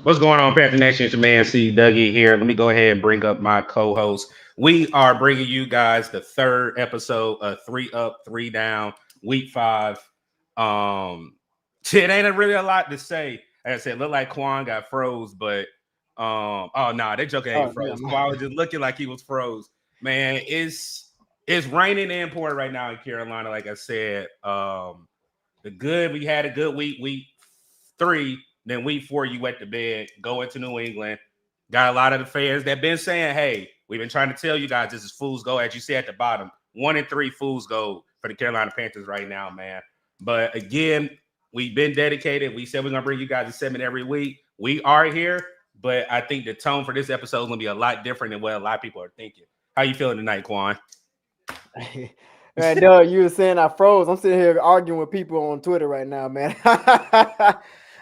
What's going on, Panther Nation? It's your man C. Dougie here. Let me go ahead and bring up my co-host. We are bringing you guys the third episode of Three Up, Three Down, Week 5. It ain't really a lot to say. Like I said, look like Quan got froze, but oh no, that joker ain't froze. Quan was just looking like he was froze. Man, it's raining and pouring right now in Carolina. Like I said, we had a good week 3. Then week 4, you went to bed, go into New England. Got a lot of the fans that been saying, hey, we've been trying to tell you guys this is fool's gold. As you see at the bottom, 1-3 fool's gold for the Carolina Panthers right now, man. But again, we've been dedicated. We said we're going to bring you guys a segment every week. We are here, but I think the tone for this episode is going to be a lot different than what a lot of people are thinking. How you feeling tonight, Quan? Man, Doug, you were saying I froze. I'm sitting here arguing with people on Twitter right now, man.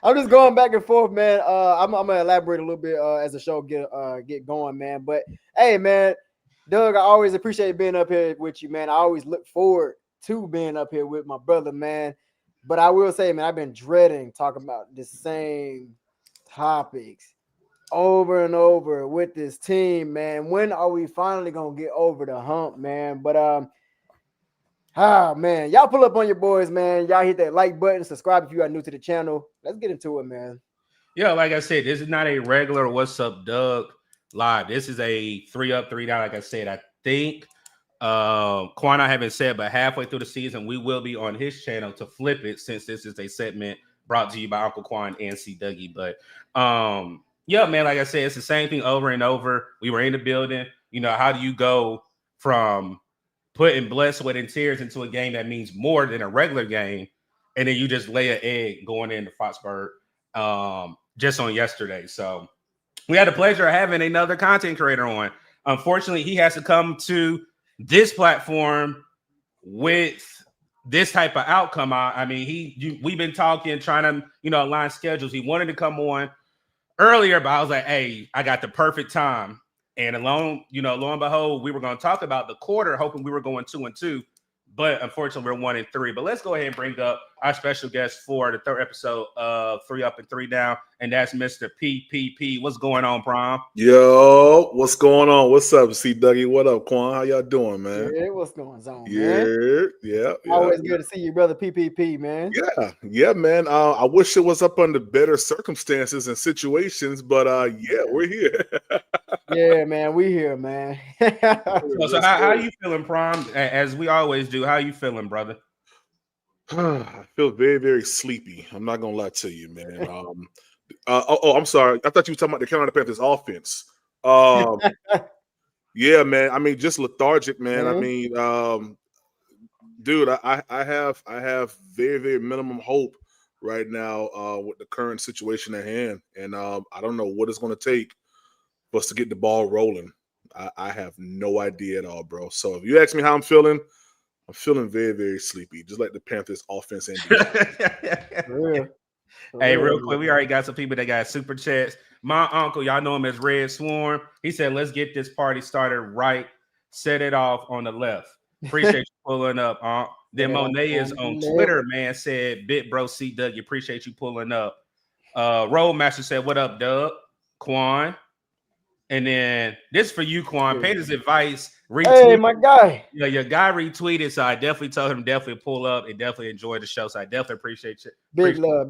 I'm just going back and forth, man. I'm gonna elaborate a little bit as the show get going, man. But hey, man, Doug, I always appreciate being up here with you, man. I always look forward to being up here with my brother, man. But I will say, man, I've been dreading talking about the same topics over and over with this team, man. When are we finally gonna get over the hump, man? But man, y'all pull up on your boys, man. Y'all hit that like button, subscribe if you are new to the channel. Let's get into it, man. Yeah, like I said, this is not a regular What's Up Doug live. This is a 3 Up, 3 Down. Like I said, I think Quan, I haven't said, but halfway through the season, we will be on his channel to flip it, since this is a segment brought to you by Uncle Quan and C. Dougie. But yeah, man, like I said, it's the same thing over and over. We were in the building. You know, how do you go from putting blood, sweat, and tears into a game that means more than a regular game, and then you just lay an egg going into Foxburg just on yesterday? So we had the pleasure of having another content creator on. Unfortunately, he has to come to this platform with this type of outcome. I mean, we've been talking, trying to, align schedules. He wanted to come on earlier, but I was like, hey, I got the perfect time. And lo and behold, we were going to talk about the quarter, hoping we were going 2-2, but unfortunately we're 1-3. But let's go ahead and bring up our special guest for the third episode of 3 Up and 3 Down, and that's Mr. PPP. What's going on, Prom? Yo, what's going on? What's up, C. Dougie? What up, Quan? How y'all doing, man? Yeah, what's going on, man? Yeah. Always good to see you, brother PPP, man. Yeah, man. I wish it was up under better circumstances and situations, but yeah, we're here. Yeah, man, we here, man. So how you feeling, Prom? As we always do, how you feeling, brother? I feel very, very sleepy. I'm not gonna lie to you, man. I'm sorry. I thought you were talking about the Carolina Panthers offense. Yeah, man. I mean, just lethargic, man. I mean, dude, I have very, very minimum hope right now with the current situation at hand, and I don't know what it's going to take for us to get the ball rolling. I have no idea at all, bro. So if you ask me how I'm feeling very, very sleepy, just like the Panthers offense and defense. Hey, real quick, we already got some people that got super chats. My uncle, y'all know him as Red Swarm. He said, let's get this party started right. Set it off on the left. Appreciate you pulling up. Then Monet is on Twitter, man, said, Bit Bro C. Doug, appreciate you pulling up. Roadmaster said, what up, Doug? Quan. And then this for you, Quan. Panthers advice. Retweet. Hey, my guy. Yeah, your guy retweeted, so I definitely told him definitely pull up and definitely enjoy the show. So I definitely appreciate you. Big love.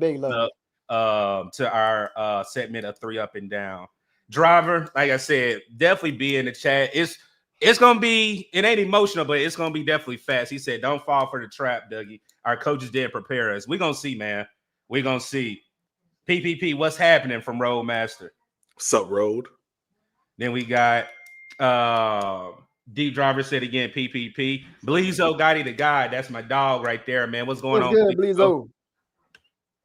To our segment of 3 Up and Down. Driver, like I said, definitely be in the chat. It's gonna be, it ain't emotional, but it's gonna be definitely fast. He said, don't fall for the trap, Dougie. Our coaches didn't prepare us. We're gonna see, man. We're gonna see. PPP, what's happening from Roadmaster? What's up, Road? Then we got Deep Driver said again, PPP. Bleezo Gotti the guy. That's my dog right there, man. What's going on? Good, Bleezo?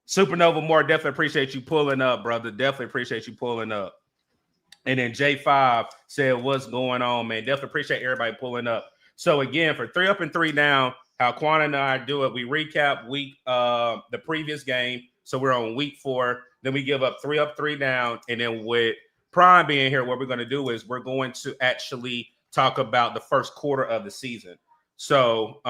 Supernova More, definitely appreciate you pulling up, brother. Definitely appreciate you pulling up. And then J5 said, what's going on, man? Definitely appreciate everybody pulling up. So again, for 3 Up and 3 Down, how Quan and I do it, we recap the previous game. So we're on week 4. Then we give up 3 Up, 3 Down. And then with Prime being here, what we're going to do is we're going to actually talk about the first quarter of the season. So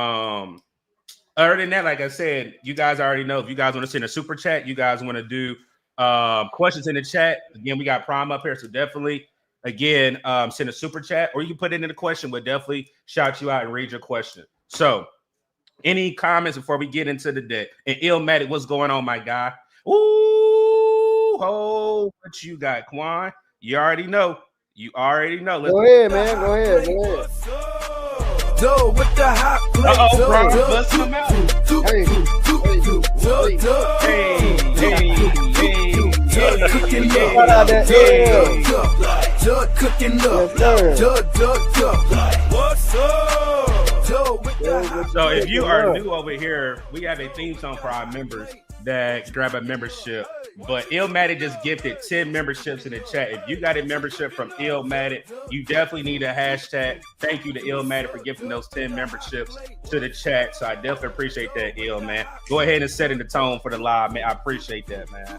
other than that, like I said, you guys already know, if you guys want to send a super chat, you guys want to do Questions in the chat. Again, we got Prime up here, so definitely, again, send a super chat, or you can put it in the question. We'll definitely shout you out and read your question. So, any comments before we get into the deck? And Illmatic, what's going on, my guy? Ooh, what you got, Quan? You already know. Let's go ahead, man. Go ahead. With the hot Brian, bust him out. So if you are new over here, we have a theme song for our members that grab a membership. But Illmatic just gifted 10 memberships in the chat. If you got a membership from Illmatic, you definitely need a hashtag. Thank you to Illmatic for gifting those 10 memberships to the chat. So I definitely appreciate that, Ill, man. Go ahead and set in the tone for the live, man. I appreciate that, man.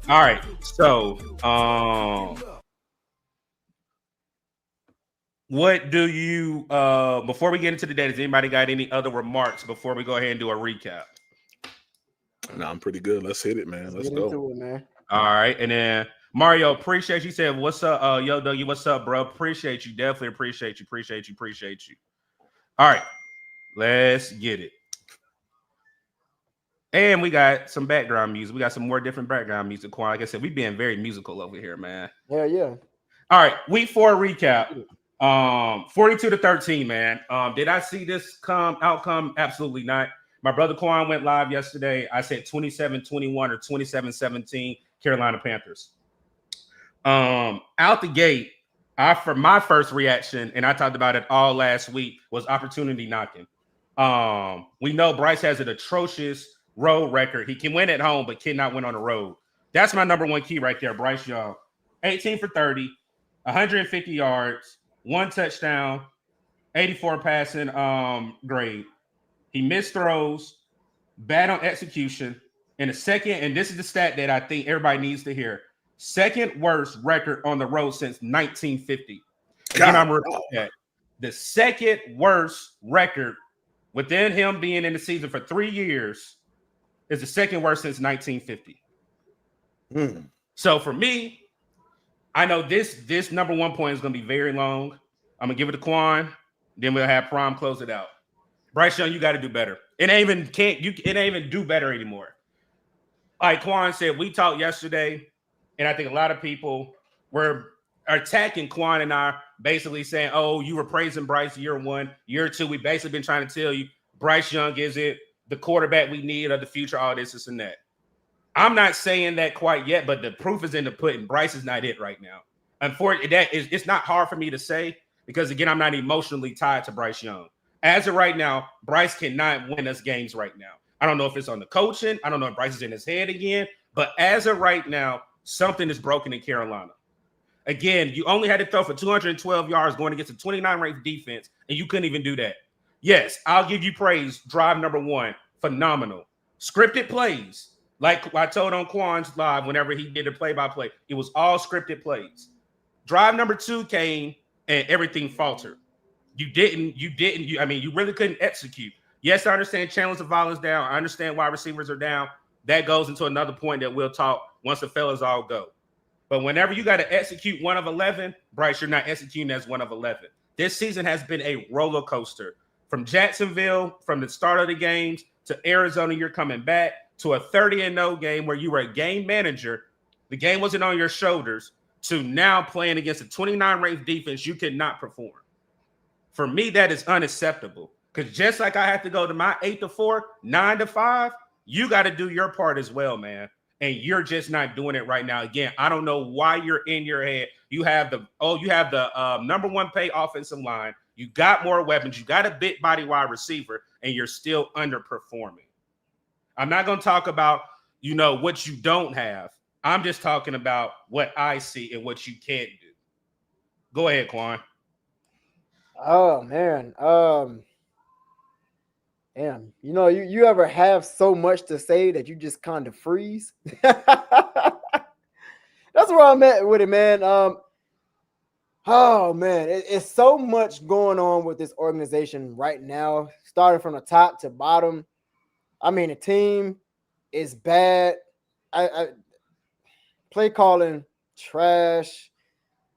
All right. So, what do you before we get into the day, does anybody got any other remarks before we go ahead and do a recap? No, I'm pretty good. Let's hit it, man. Let's go. Into it, man. All right, and then Mario, appreciate you. Said, "What's up, yo, Dougie? What's up, bro? Appreciate you. Definitely appreciate you. All right, let's get it. And we got some background music. We got some more different background music. Like I said, we being very musical over here, man. Yeah. All right, week 4 recap. 42-13, man. Did I see this outcome? Absolutely not. My brother Quan went live yesterday. I said 27-21 or 27-17 Carolina Panthers. Out the gate, for my first reaction, and I talked about it all last week, was opportunity knocking. We know Bryce has an atrocious road record. He can win at home, but cannot win on the road. That's my number one key right there. Bryce Young, 18 for 30, 150 yards, 1 touchdown, 84 passing grade. He missed throws, bad on execution, and the second, and this is the stat that I think everybody needs to hear, second worst record on the road since 1950. Again, I'm repeating that. The second worst record within him being in the season for 3 years is the second worst since 1950. So for me, I know this number one point is going to be very long. I'm going to give it to Quan. Then we'll have Prom close it out. Bryce Young, you got to do better. It ain't even do better anymore. Like Quan said, we talked yesterday, and I think a lot of people were attacking Quan and I, basically saying, oh, you were praising Bryce year 1, year 2. We basically been trying to tell you Bryce Young isn't the quarterback we need of the future, all this and that. I'm not saying that quite yet, but the proof is in the pudding. Bryce is not it right now. Unfortunately, it's not hard for me to say because, again, I'm not emotionally tied to Bryce Young. As of right now, Bryce cannot win us games right now. I don't know if it's on the coaching. I don't know if Bryce is in his head again. But as of right now, something is broken in Carolina. Again, you only had to throw for 212 yards going against a 29-ranked defense, and you couldn't even do that. Yes, I'll give you praise. Drive number 1, phenomenal. Scripted plays. Like I told on Quan's live whenever he did the play-by-play, it was all scripted plays. Drive number 2 came, and everything faltered. You really couldn't execute. Yes, I understand channels of violence down. I understand why receivers are down. That goes into another point that we'll talk once the fellas all go. But whenever you got to execute 1 of 11, Bryce, you're not executing as 1 of 11. This season has been a roller coaster. From Jacksonville, from the start of the games, to Arizona, you're coming back, to a 30-0 game where you were a game manager. The game wasn't on your shoulders, to now playing against a 29-ranked defense you could not perform. For me, that is unacceptable. Because just like I have to go to my 8-4, 9-5, you got to do your part as well, man. And you're just not doing it right now. Again, I don't know why you're in your head. You have the number 1 pay offensive line. You got more weapons. You got a big body wide receiver, and you're still underperforming. I'm not going to talk about, what you don't have. I'm just talking about what I see and what you can't do. Go ahead, Quan. Oh, man. Damn. You ever have so much to say that you just kind of freeze? That's where I'm at with it, man. Oh, man. It's so much going on with this organization right now, starting from the top to bottom. I mean, the team is bad. play calling trash.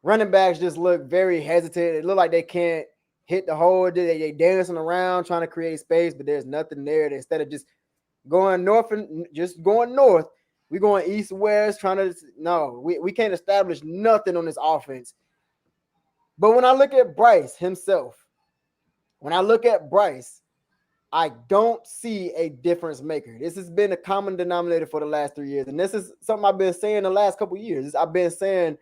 Running backs just look very hesitant. It look like they can't hit the hole. They dancing around trying to create space, but there's nothing there. Instead of just going north and just going north, we going east west trying to. No, we can't establish nothing on this offense. But when I look at Bryce himself, I don't see a difference maker. This has been a common denominator for the last 3 years. And this is something I've been saying the last couple of years. I've been saying,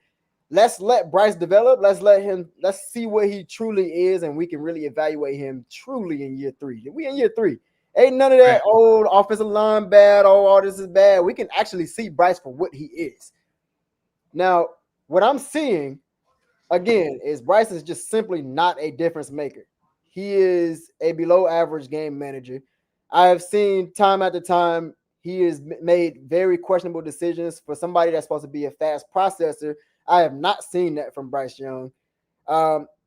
let's let Bryce develop. Let's see what he truly is, and we can really evaluate him truly in year 3. We in year 3. Ain't none of that old offensive line bad, all this is bad. We can actually see Bryce for what he is. Now, what I'm seeing, again, is Bryce is just simply not a difference maker. He is a below average game manager. I have seen time after time he has made very questionable decisions for somebody that's supposed to be a fast processor. I have not seen that from Bryce Young.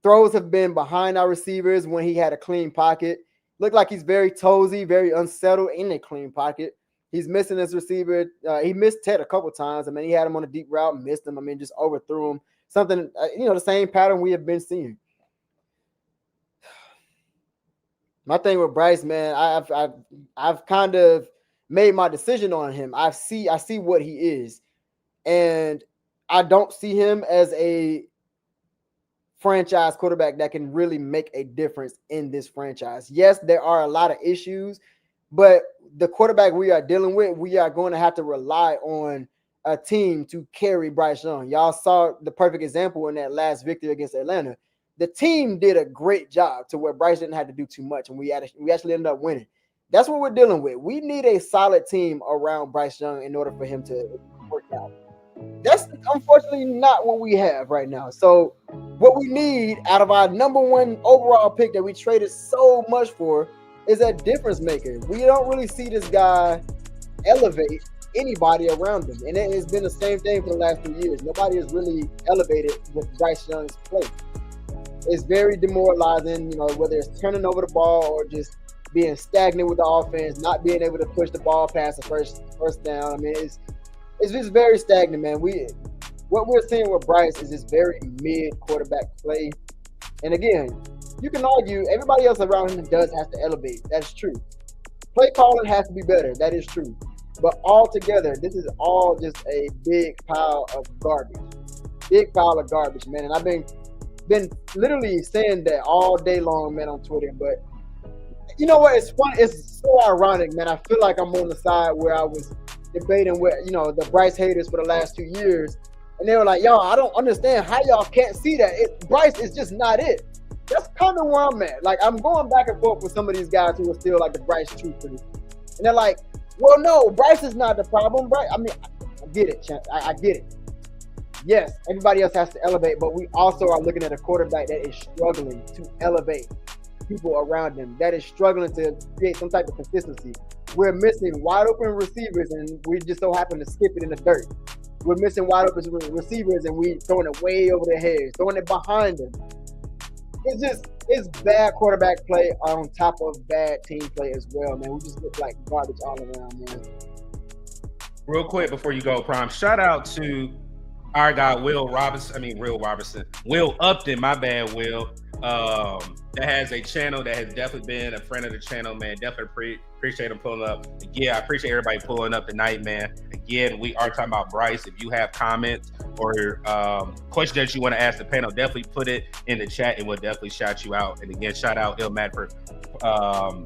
Throws have been behind our receivers when he had a clean pocket. Looked like he's very toesy, very unsettled in a clean pocket. He's missing his receiver. He missed Ted a couple times. I mean, he had him on a deep route, missed him. I mean, just overthrew him. Something, the same pattern we have been seeing. My thing with Bryce, man, I've kind of made my decision on him. I see what he is, and I don't see him as a franchise quarterback that can really make a difference in this franchise. Yes, there are a lot of issues, but the quarterback we are dealing with, we are going to have to rely on a team to carry Bryce Young. Y'all saw the perfect example in that last victory against Atlanta. The team did a great job to where Bryce didn't have to do too much, and we actually ended up winning. That's what we're dealing with. We need a solid team around Bryce Young in order for him to work out. That's unfortunately not what we have right now. So what we need out of our number 1 overall pick that we traded so much for is a difference maker. We don't really see this guy elevate anybody around him. And it has been the same thing for the last 2 years. Nobody has really elevated with Bryce Young's play. It's very demoralizing, whether it's turning over the ball or just being stagnant with the offense, not being able to push the ball past the first down. I mean, it's just very stagnant, man. What we're seeing with Bryce is this very mid quarterback play. And again, you can argue everybody else around him does have to elevate. That's true. Play calling has to be better. That is true. But altogether, this is all just a big pile of garbage. Big pile of garbage, man. And I've been literally saying that all day long, man, on Twitter. But you know what? It's funny. It's so ironic, man. I feel like I'm on the side where I was debating with, the Bryce haters for the last 2 years. And they were like, y'all, I don't understand how y'all can't see that. Bryce is just not it. That's kind of where I'm at. Like, I'm going back and forth with some of these guys who are still like the Bryce truthers. And they're like, well, no, Bryce is not the problem. Bryce, I mean, I get it, Champ. I get it. Yes, everybody else has to elevate, but we also are looking at a quarterback that is struggling to elevate people around him, that is struggling to create some type of consistency. We're missing wide open receivers, and we just so happen to skip it in the dirt. We're missing wide open receivers, and we throwing it way over their heads, throwing it behind them. It's bad quarterback play on top of bad team play as well, man. We just look like garbage all around, man. Real quick before you go, Prime, shout out to our guy Will Upton, my bad, Will. That has a channel that has definitely been a friend of the channel, man. Definitely appreciate him pulling up. Again, I appreciate everybody pulling up tonight, man. Again, we are talking about Bryce. If you have comments or questions that you want to ask the panel, definitely put it in the chat and we'll definitely shout you out. And again, shout out Ilmat for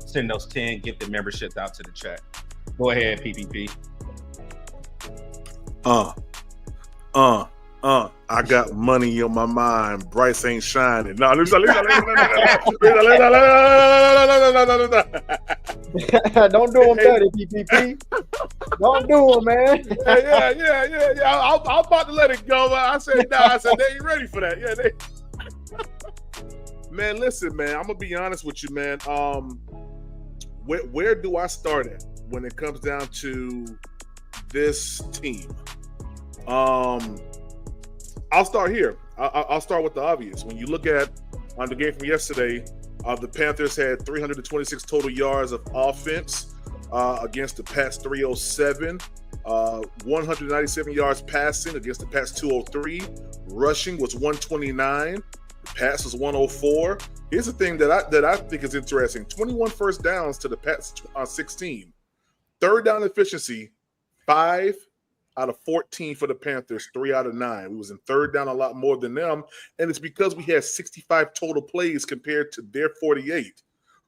sending those 10 gifted memberships out to the chat. Go ahead, PPP. I got money on my mind. Bryce ain't shining. No, don't do him dirty, PPP. Don't do him, man. Yeah. I'm about to let it go. I said, they ain't ready for that. Yeah, Man, listen, man. I'm gonna be honest with you, man. Where do I start at when it comes down to this team? I'll start here. I'll start with the obvious. When you look at the game from yesterday, the Panthers had 326 total yards of offense. against the Pats 307. 197 yards passing against the Pats 203. Rushing was 129. The Pats was 104. Here's the thing that I think is interesting: 21 first downs to the Pats 16. Third down efficiency, 5 out of 14 for the Panthers, 3 out of 9. We was in third down a lot more than them, and it's because we had 65 total plays compared to their 48.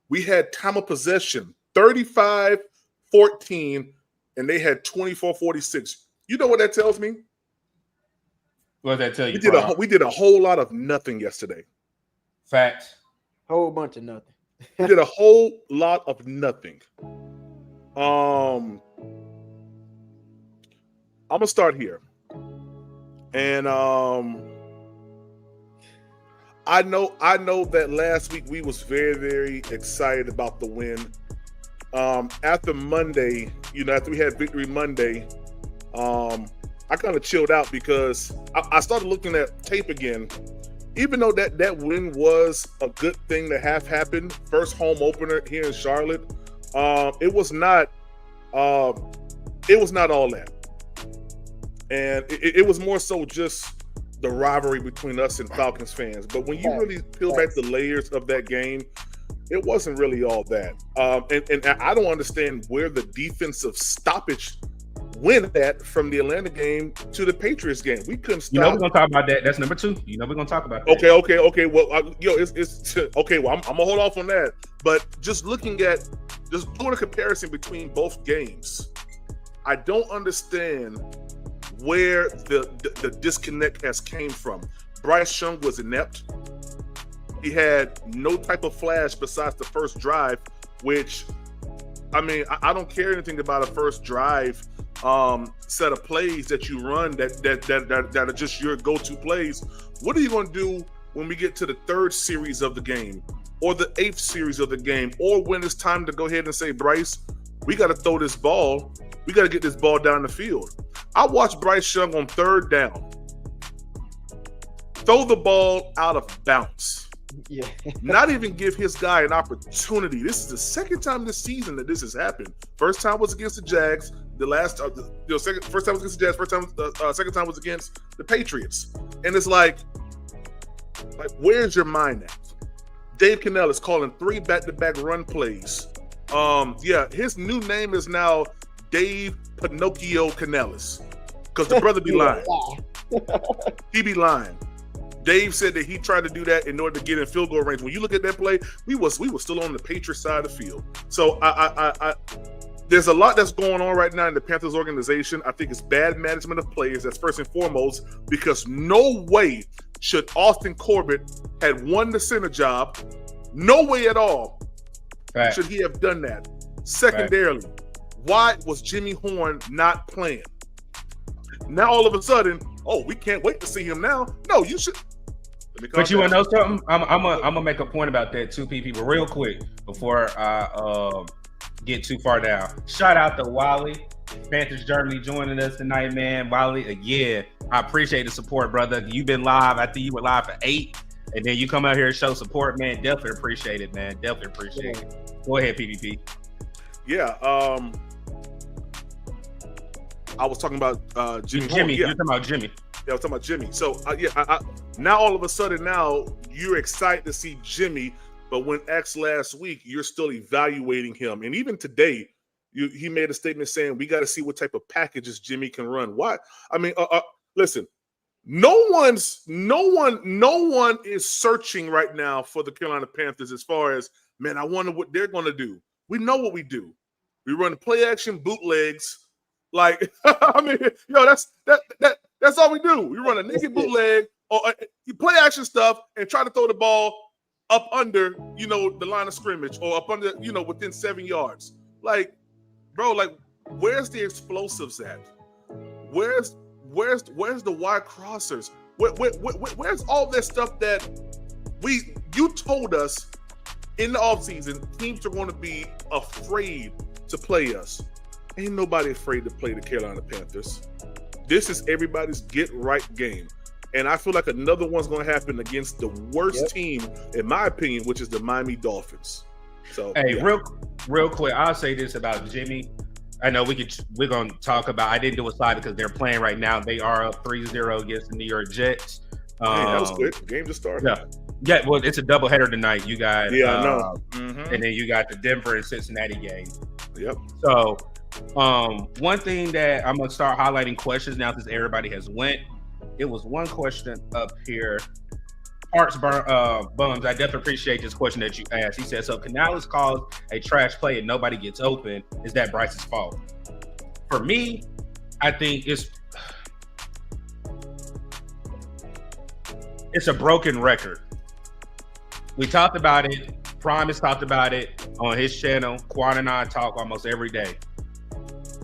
We had time of possession 35-14, and they had 24-46. You know what that tells me? What does that tell you? We did a whole lot of nothing yesterday. Facts. Whole bunch of nothing. We did a whole lot of nothing. I'm gonna start here, and I know that last week we was very, very excited about the win. After Monday, after we had Victory Monday, I kind of chilled out because I started looking at tape again. Even though that win was a good thing to have happen, first home opener here in Charlotte, it was not all that, and it was more so just the rivalry between us and Falcons fans. But when you really peel back the layers of that game, it wasn't really all that. And I don't understand where the defensive stoppage went at from the Atlanta game to the Patriots game. We couldn't stop. We're gonna talk about that. That's number 2. We're gonna talk about that. Okay. Well, it's okay. Well, I'm gonna hold off on that. But just doing a comparison between both games, I don't understand where the disconnect has came from. Bryce Young was inept. He had no type of flash besides the first drive, which, I mean, I don't care anything about a first drive set of plays that you run that are just your go-to plays. What are you going to do when we get to the 3rd series of the game or the 8th series of the game, or when it's time to go ahead and say, Bryce, we got to throw this ball. We got to get this ball down the field. I watched Bryce Young on 3rd down throw the ball out of bounds. Yeah. Not even give his guy an opportunity. This is the second time this season that this has happened. First time was against the Jags. First time was against the Jags. Second time was against the Patriots. And it's like where's your mind at? Dave Cannell is calling 3 back-to-back run plays. His new name is now Dave Pinocchio Canellis, because the brother be lying. He be lying. Dave said that he tried to do that in order to get in field goal range. When you look at that play, we were still on the Patriots side of the field. So I there's a lot that's going on right now in the Panthers organization. I think it's bad management of players. That's first and foremost, because no way should Austin Corbett had won the center job. No way at all should he have done that. Secondarily, why was Jimmy Horn not playing? Now all of a sudden, we can't wait to see him now. No, you should. But you want to know something? I'm gonna make a point about that too, people, real quick before I get too far down. Shout out to Wally, Panthers Germany, joining us tonight, man. Wally, again, I appreciate the support, brother. You've been live. I think you were live for 8, and then you come out here and show support, man. Definitely appreciate it, man. Definitely appreciate it. Go ahead, PvP. Yeah. I was talking about Jimmy. You're talking about Jimmy. Yeah, I was talking about Jimmy. So, now all of a sudden now you're excited to see Jimmy, but when asked last week, you're still evaluating him. And even today, he made a statement saying we got to see what type of packages Jimmy can run. Why? I mean, listen, no one is searching right now for the Carolina Panthers as far as, man, I wonder what they're going to do. We know what we do. We run play action bootlegs. Like, I mean, that's all we do. We run a naked bootleg or you play action stuff and try to throw the ball up under, the line of scrimmage or up under, within 7 yards. Like, bro, where's the explosives at? Where's the wide crossers? Where's all that stuff that you told us in the offseason teams are going to be afraid to play us? Ain't nobody afraid to play the Carolina Panthers. This is everybody's get-right game. And I feel like another one's going to happen against the worst team, in my opinion, which is the Miami Dolphins. So, hey, real quick, I'll say this about Jimmy. I know we're gonna talk about. I didn't do a slide because they're playing right now. They are up 3-0 against the New York Jets. That was quick. Game just started. Yeah. Well, it's a doubleheader tonight. You got Mm-hmm. and then you got the Denver and Cincinnati game. Yep. So, one thing that I'm gonna start highlighting questions now since everybody has went. It was one question up here. Hearts Bums, I definitely appreciate this question that you asked. He said, so Canales calls a trash play and nobody gets open. Is that Bryce's fault? For me, I think it's a broken record. We talked about it. Prime has talked about it on his channel. Quan and I talk almost every day.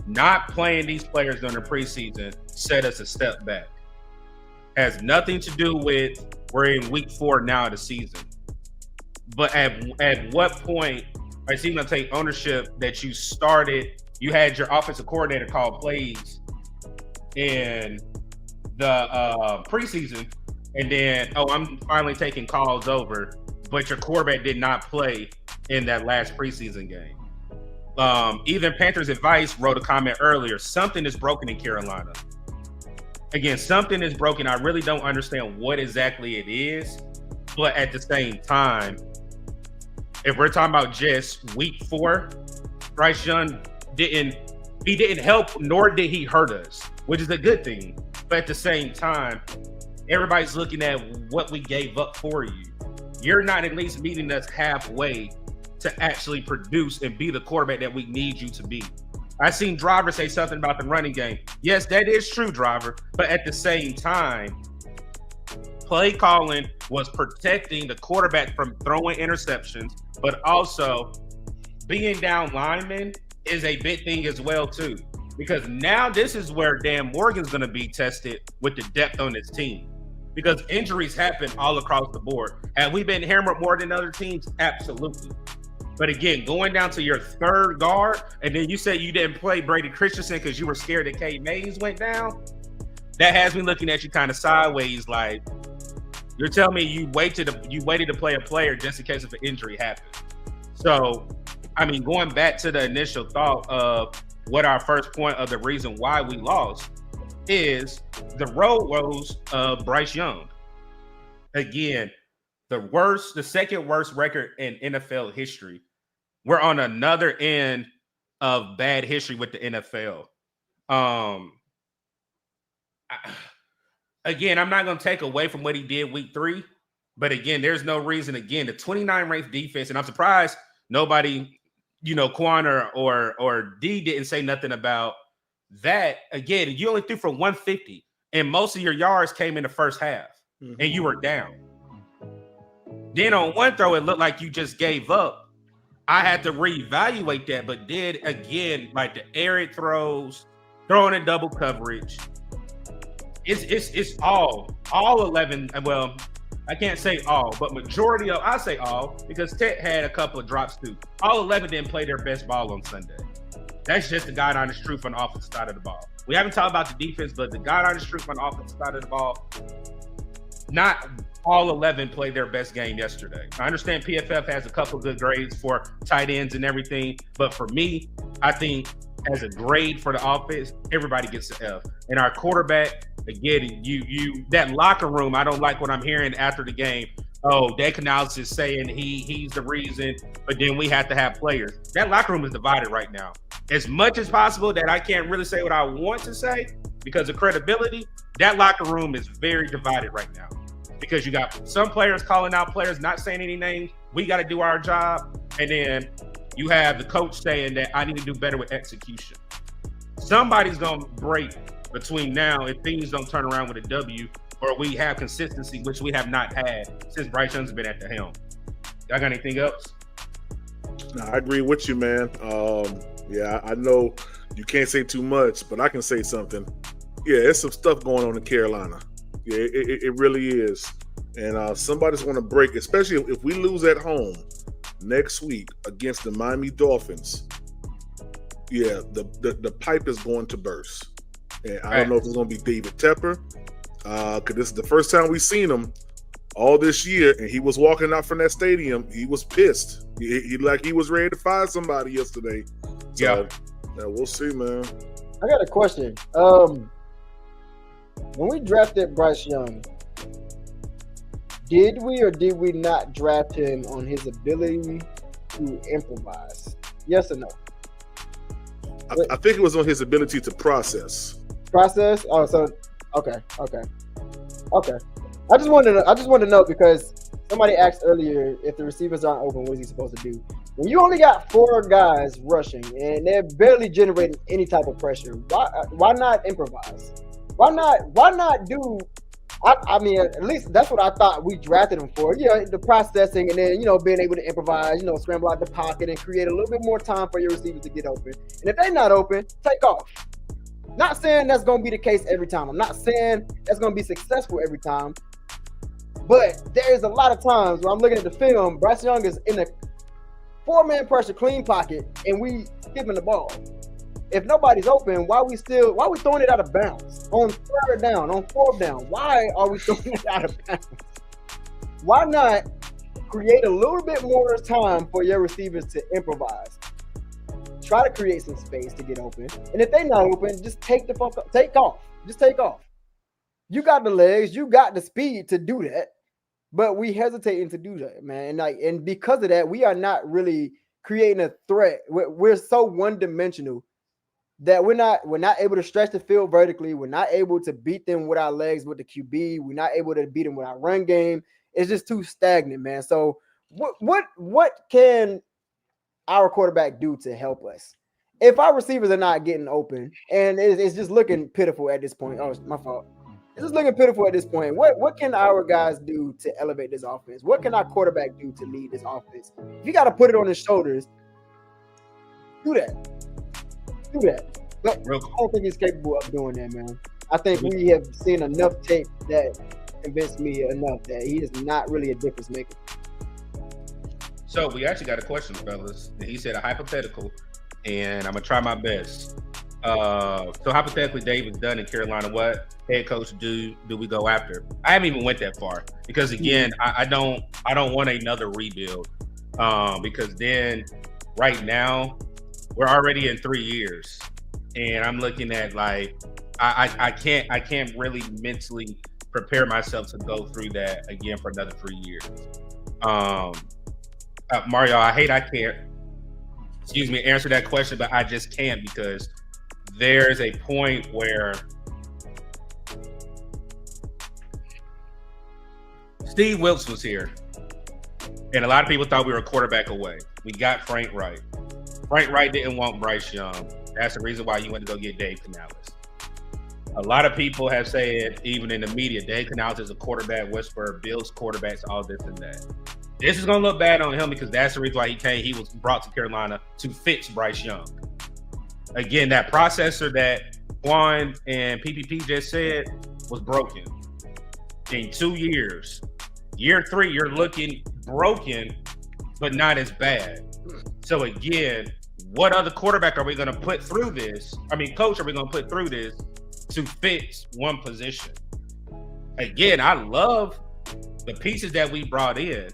Not playing these players during the preseason set us a step back. Has nothing to do with we're in week 4 now of the season. But at what point are you going to take ownership that you had your offensive coordinator call plays in the preseason, and then, I'm finally taking calls over, but your quarterback did not play in that last preseason game. Even Panthers Advice wrote a comment earlier, something is broken in Carolina. Again, something is broken. I really don't understand what exactly it is, but at the same time, if we're talking about just week 4, Bryce Young didn't help, nor did he hurt us, which is a good thing. But at the same time, everybody's looking at what we gave up for you. You're not at least meeting us halfway to actually produce and be the quarterback that we need you to be. I seen Driver say something about the running game. Yes, that is true, Driver. But at the same time, play calling was protecting the quarterback from throwing interceptions, but also being down linemen is a big thing as well, too. Because now this is where Dan Morgan's going to be tested with the depth on his team. Because injuries happen all across the board. Have we been hammered more than other teams? Absolutely. But again, going down to your third guard, and then you said you didn't play Brady Christensen because you were scared that Kate Mays went down, that has me looking at you kind of sideways like, you're telling me you waited to play a player just in case if an injury happened. So, I mean, going back to the initial thought of what our first point of the reason why we lost is the road woes of Bryce Young. Again, the second worst record in NFL history. We're on another end of bad history with the NFL. Again, I'm not going to take away from what he did week 3, but again, there's no reason. Again, the 29 ranked defense, and I'm surprised nobody, Quan or D didn't say nothing about that. Again, you only threw for 150, and most of your yards came in the first half, and you were down. Then on one throw, it looked like you just gave up. I had to reevaluate that, but did again, like the air throws, throwing in double coverage. It's all 11. Well, I can't say all, but majority of, I say all, because Tet had a couple of drops too. All 11 didn't play their best ball on Sunday. That's just the God honest truth on the offensive side of the ball. We haven't talked about the defense, but the God honest truth on the offensive side of the ball, not all 11 played their best game yesterday. I understand PFF has a couple good grades for tight ends and everything, but for me, I think as a grade for the offense, everybody gets an F. And our quarterback, again, you that locker room, I don't like what I'm hearing after the game. Oh, Dan Canales is saying he's the reason, but then we have to have players. That locker room is divided right now. As much as possible that I can't really say what I want to say because of credibility, that locker room is very divided right now. Because you got some players calling out players, not saying any names. We got to do our job. And then you have the coach saying that I need to do better with execution. Somebody's going to break between now if things don't turn around with a W or we have consistency, which we have not had since Bryce Young's been at the helm. Y'all got anything else? No, I agree with you, man. Yeah, I know you can't say too much, but I can say something. Yeah, there's some stuff going on in Carolina. Yeah, it really is. And somebody's going to break, especially if we lose at home next week against the Miami Dolphins. Yeah, the pipe is going to burst. And I don't know if it's going to be David Tepper, because this is the first time we've seen him all this year, and he was walking out from that stadium. He was pissed. He was ready to fire somebody yesterday. So, yeah, we'll see, man. I got a question. When we drafted Bryce Young, did we or did we not draft him on his ability to improvise? Yes or no? I think it was on his ability to process. Process? Oh, so okay. I just wanted to know because somebody asked earlier if the receivers aren't open, what is he supposed to do? When you only got 4 guys rushing and they're barely generating any type of pressure, why not improvise? Why not do? I mean, at least that's what I thought we drafted him for. Yeah, the processing and then being able to improvise, scramble out the pocket and create a little bit more time for your receivers to get open. And if they're not open, take off. Not saying that's going to be the case every time. I'm not saying that's going to be successful every time. But there's a lot of times when I'm looking at the film, Bryce Young is in a 4-man pressure clean pocket and we giving the ball. If nobody's open, why we throwing it out of bounds? On 3rd down, on 4th down, why are we throwing it out of bounds? Why not create a little bit more time for your receivers to improvise? Try to create some space to get open. And if they're not open, just take off. Just take off. You got the legs, you got the speed to do that. But we hesitating to do that, man. And because of that, we are not really creating a threat. We're so one-dimensional that we're not able to stretch the field vertically. We're not able to beat them with our legs with the QB. We're not able to beat them with our run game. It's just too stagnant, man. So what can our quarterback do to help us? If our receivers are not getting open and it's just looking pitiful at this point. Oh, it's my fault. It's just looking pitiful at this point. What can our guys do to elevate this offense? What can our quarterback do to lead this offense? If you got to put it on his shoulders, do that. But I don't think he's capable of doing that, man. I think we have seen enough tape that convinced me enough that he is not really a difference maker. So we actually got a question, fellas. He said a hypothetical, and I'm gonna try my best. So hypothetically, David's done in Carolina. What head coach do we go after? I haven't even went that far because again, I don't want another rebuild. Because then right now we're already in 3 years, and I'm looking at like I can't really mentally prepare myself to go through that again for another 3 years. Mario, I can't answer that question, but I just can't because there's a point where Steve Wilkes was here, and a lot of people thought we were a quarterback away. We got Frank Wright. Frank Wright didn't want Bryce Young. That's the reason why you went to go get Dave Canales. A lot of people have said, even in the media, Dave Canales is a quarterback whisperer, builds quarterbacks, all this and that. This is going to look bad on him because that's the reason why he was brought to Carolina to fix Bryce Young. Again, that processor that Juan and PPP just said was broken. In 2 years, year 3, you're looking broken, but not as bad. So again, what other quarterback are we going to put through this? Coach, are we going to put through this to fix one position? Again, I love the pieces that we brought in,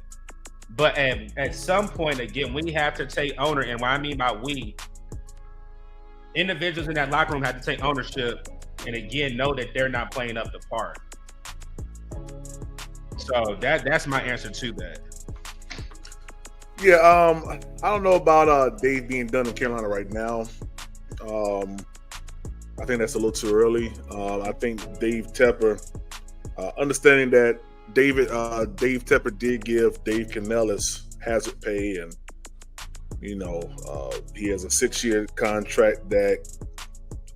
but at some point, again, we have to take ownership. And what I mean by we, individuals in that locker room have to take ownership and again know that they're not playing up the part. So that's my answer to that. Yeah, I don't know about Dave being done in Carolina right now. I think that's a little too early. I think Dave Tepper, understanding that Dave Tepper did give Dave Canales hazard pay, and he has a 6-year contract that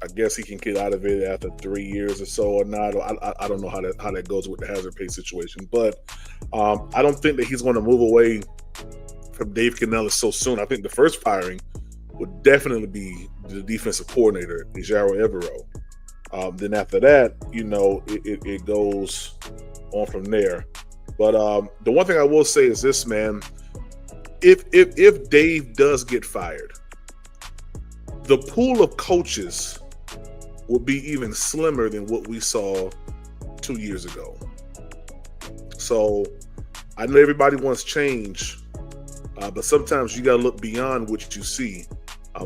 I guess he can get out of it after 3 years or so or not. I don't know how that goes with the hazard pay situation, but I don't think that he's going to move away from Dave Canales so soon. I think the first firing would definitely be the defensive coordinator, Ejiro Evero. Then after that, it goes on from there. But the one thing I will say is this, man. If Dave does get fired, the pool of coaches will be even slimmer than what we saw 2 years ago. So I know everybody wants change, but sometimes you got to look beyond what you see,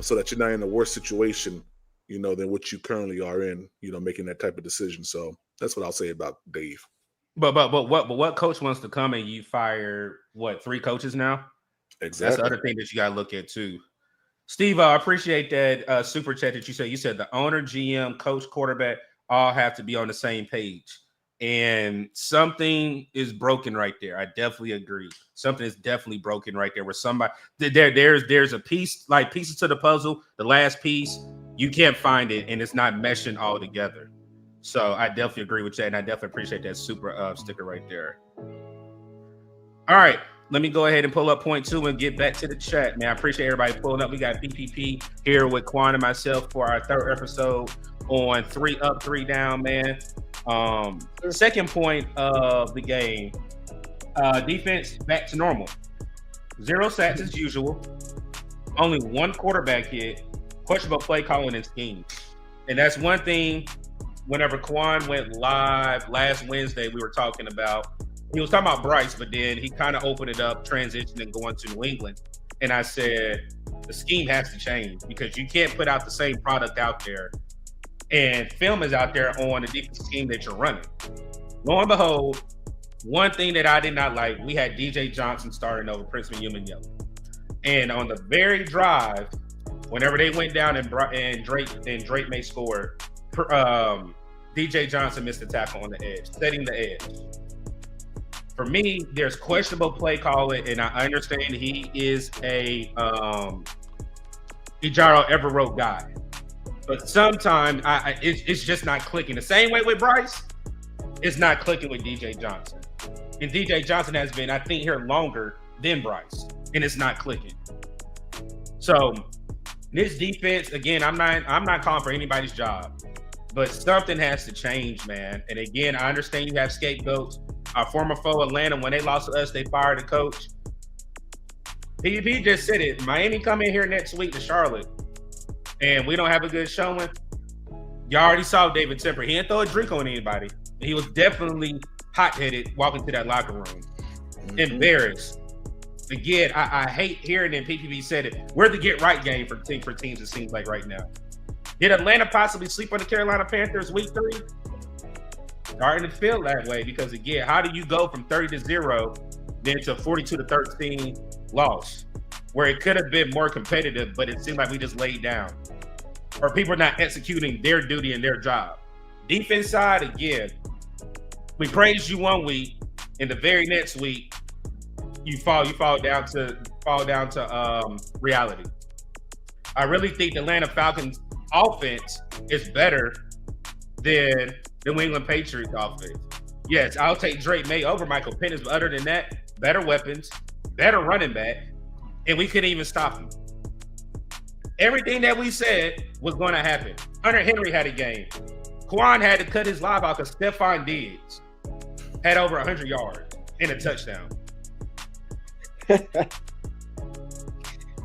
so that you're not in a worse situation, than what you currently are in, making that type of decision. So that's what I'll say about Dave. But what coach wants to come and you fire 3 coaches now? Exactly. That's the other thing that you got to look at too. Steve, I appreciate that super chat that you said. You said the owner, GM, coach, quarterback all have to be on the same page. And something is broken right there. I definitely agree. Something is definitely broken right there. Where somebody there's a piece, like pieces to the puzzle. The last piece, you can't find it, and it's not meshing all together. So I definitely agree with that, and I definitely appreciate that super sticker right there. All right, let me go ahead and pull up point 2 and get back to the chat, man. I appreciate everybody pulling up. We got PPP here with Quan and myself for our 3rd episode on 3 up, 3 down, man. Second point of the game, defense back to normal. 0 sacks as usual. Only 1 quarterback hit. Questionable play calling and scheme. And that's one thing. Whenever Quan went live last Wednesday, we were talking about. He was talking about Bryce, but then he kind of opened it up, transitioning going to New England. And I said, the scheme has to change because you can't put out the same product out there. And film is out there on the defense scheme that you're running. Lo and behold, one thing that I did not like, we had DJ Johnson starting over Princeton Human-Young. And on the very drive, whenever they went down and Drake May scored, DJ Johnson missed the tackle on the edge, setting the edge. For me, there's questionable play calling, and I understand he is a Ejiro Everett guy. But sometimes it's just not clicking. The same way with Bryce, it's not clicking with DJ Johnson. And DJ Johnson has been, I think, here longer than Bryce, and it's not clicking. So this defense, again, I'm not calling for anybody's job, but something has to change, man. And again, I understand you have scapegoats. Our former foe, Atlanta, when they lost to us, they fired the coach. PvP just said it. Miami come in here next week to Charlotte, and we don't have a good showing. You already saw David Tepper. He didn't throw a drink on anybody. He was definitely hot-headed walking to that locker room. Mm-hmm. Embarrassed. Again, I hate hearing it. PPP said it. We're the get-right game for teams, it seems like right now. Did Atlanta possibly sleep on the Carolina Panthers week 3? Starting to feel that way because, again, how do you go from 30-0 then to 42-13 loss where it could have been more competitive, but it seemed like we just laid down or people are not executing their duty and their job. Defense side, again, we praised you one week, and the very next week you fall down to reality. I really think the Atlanta Falcons offense is better than the New England Patriots offense. Yes, I'll take Drake May over Michael Penix, but other than that, better weapons, better running back, and we couldn't even stop him. Everything that we said was going to happen. Hunter Henry had a game. Quan had to cut his live out because Stephon Diggs had over 100 yards and a touchdown.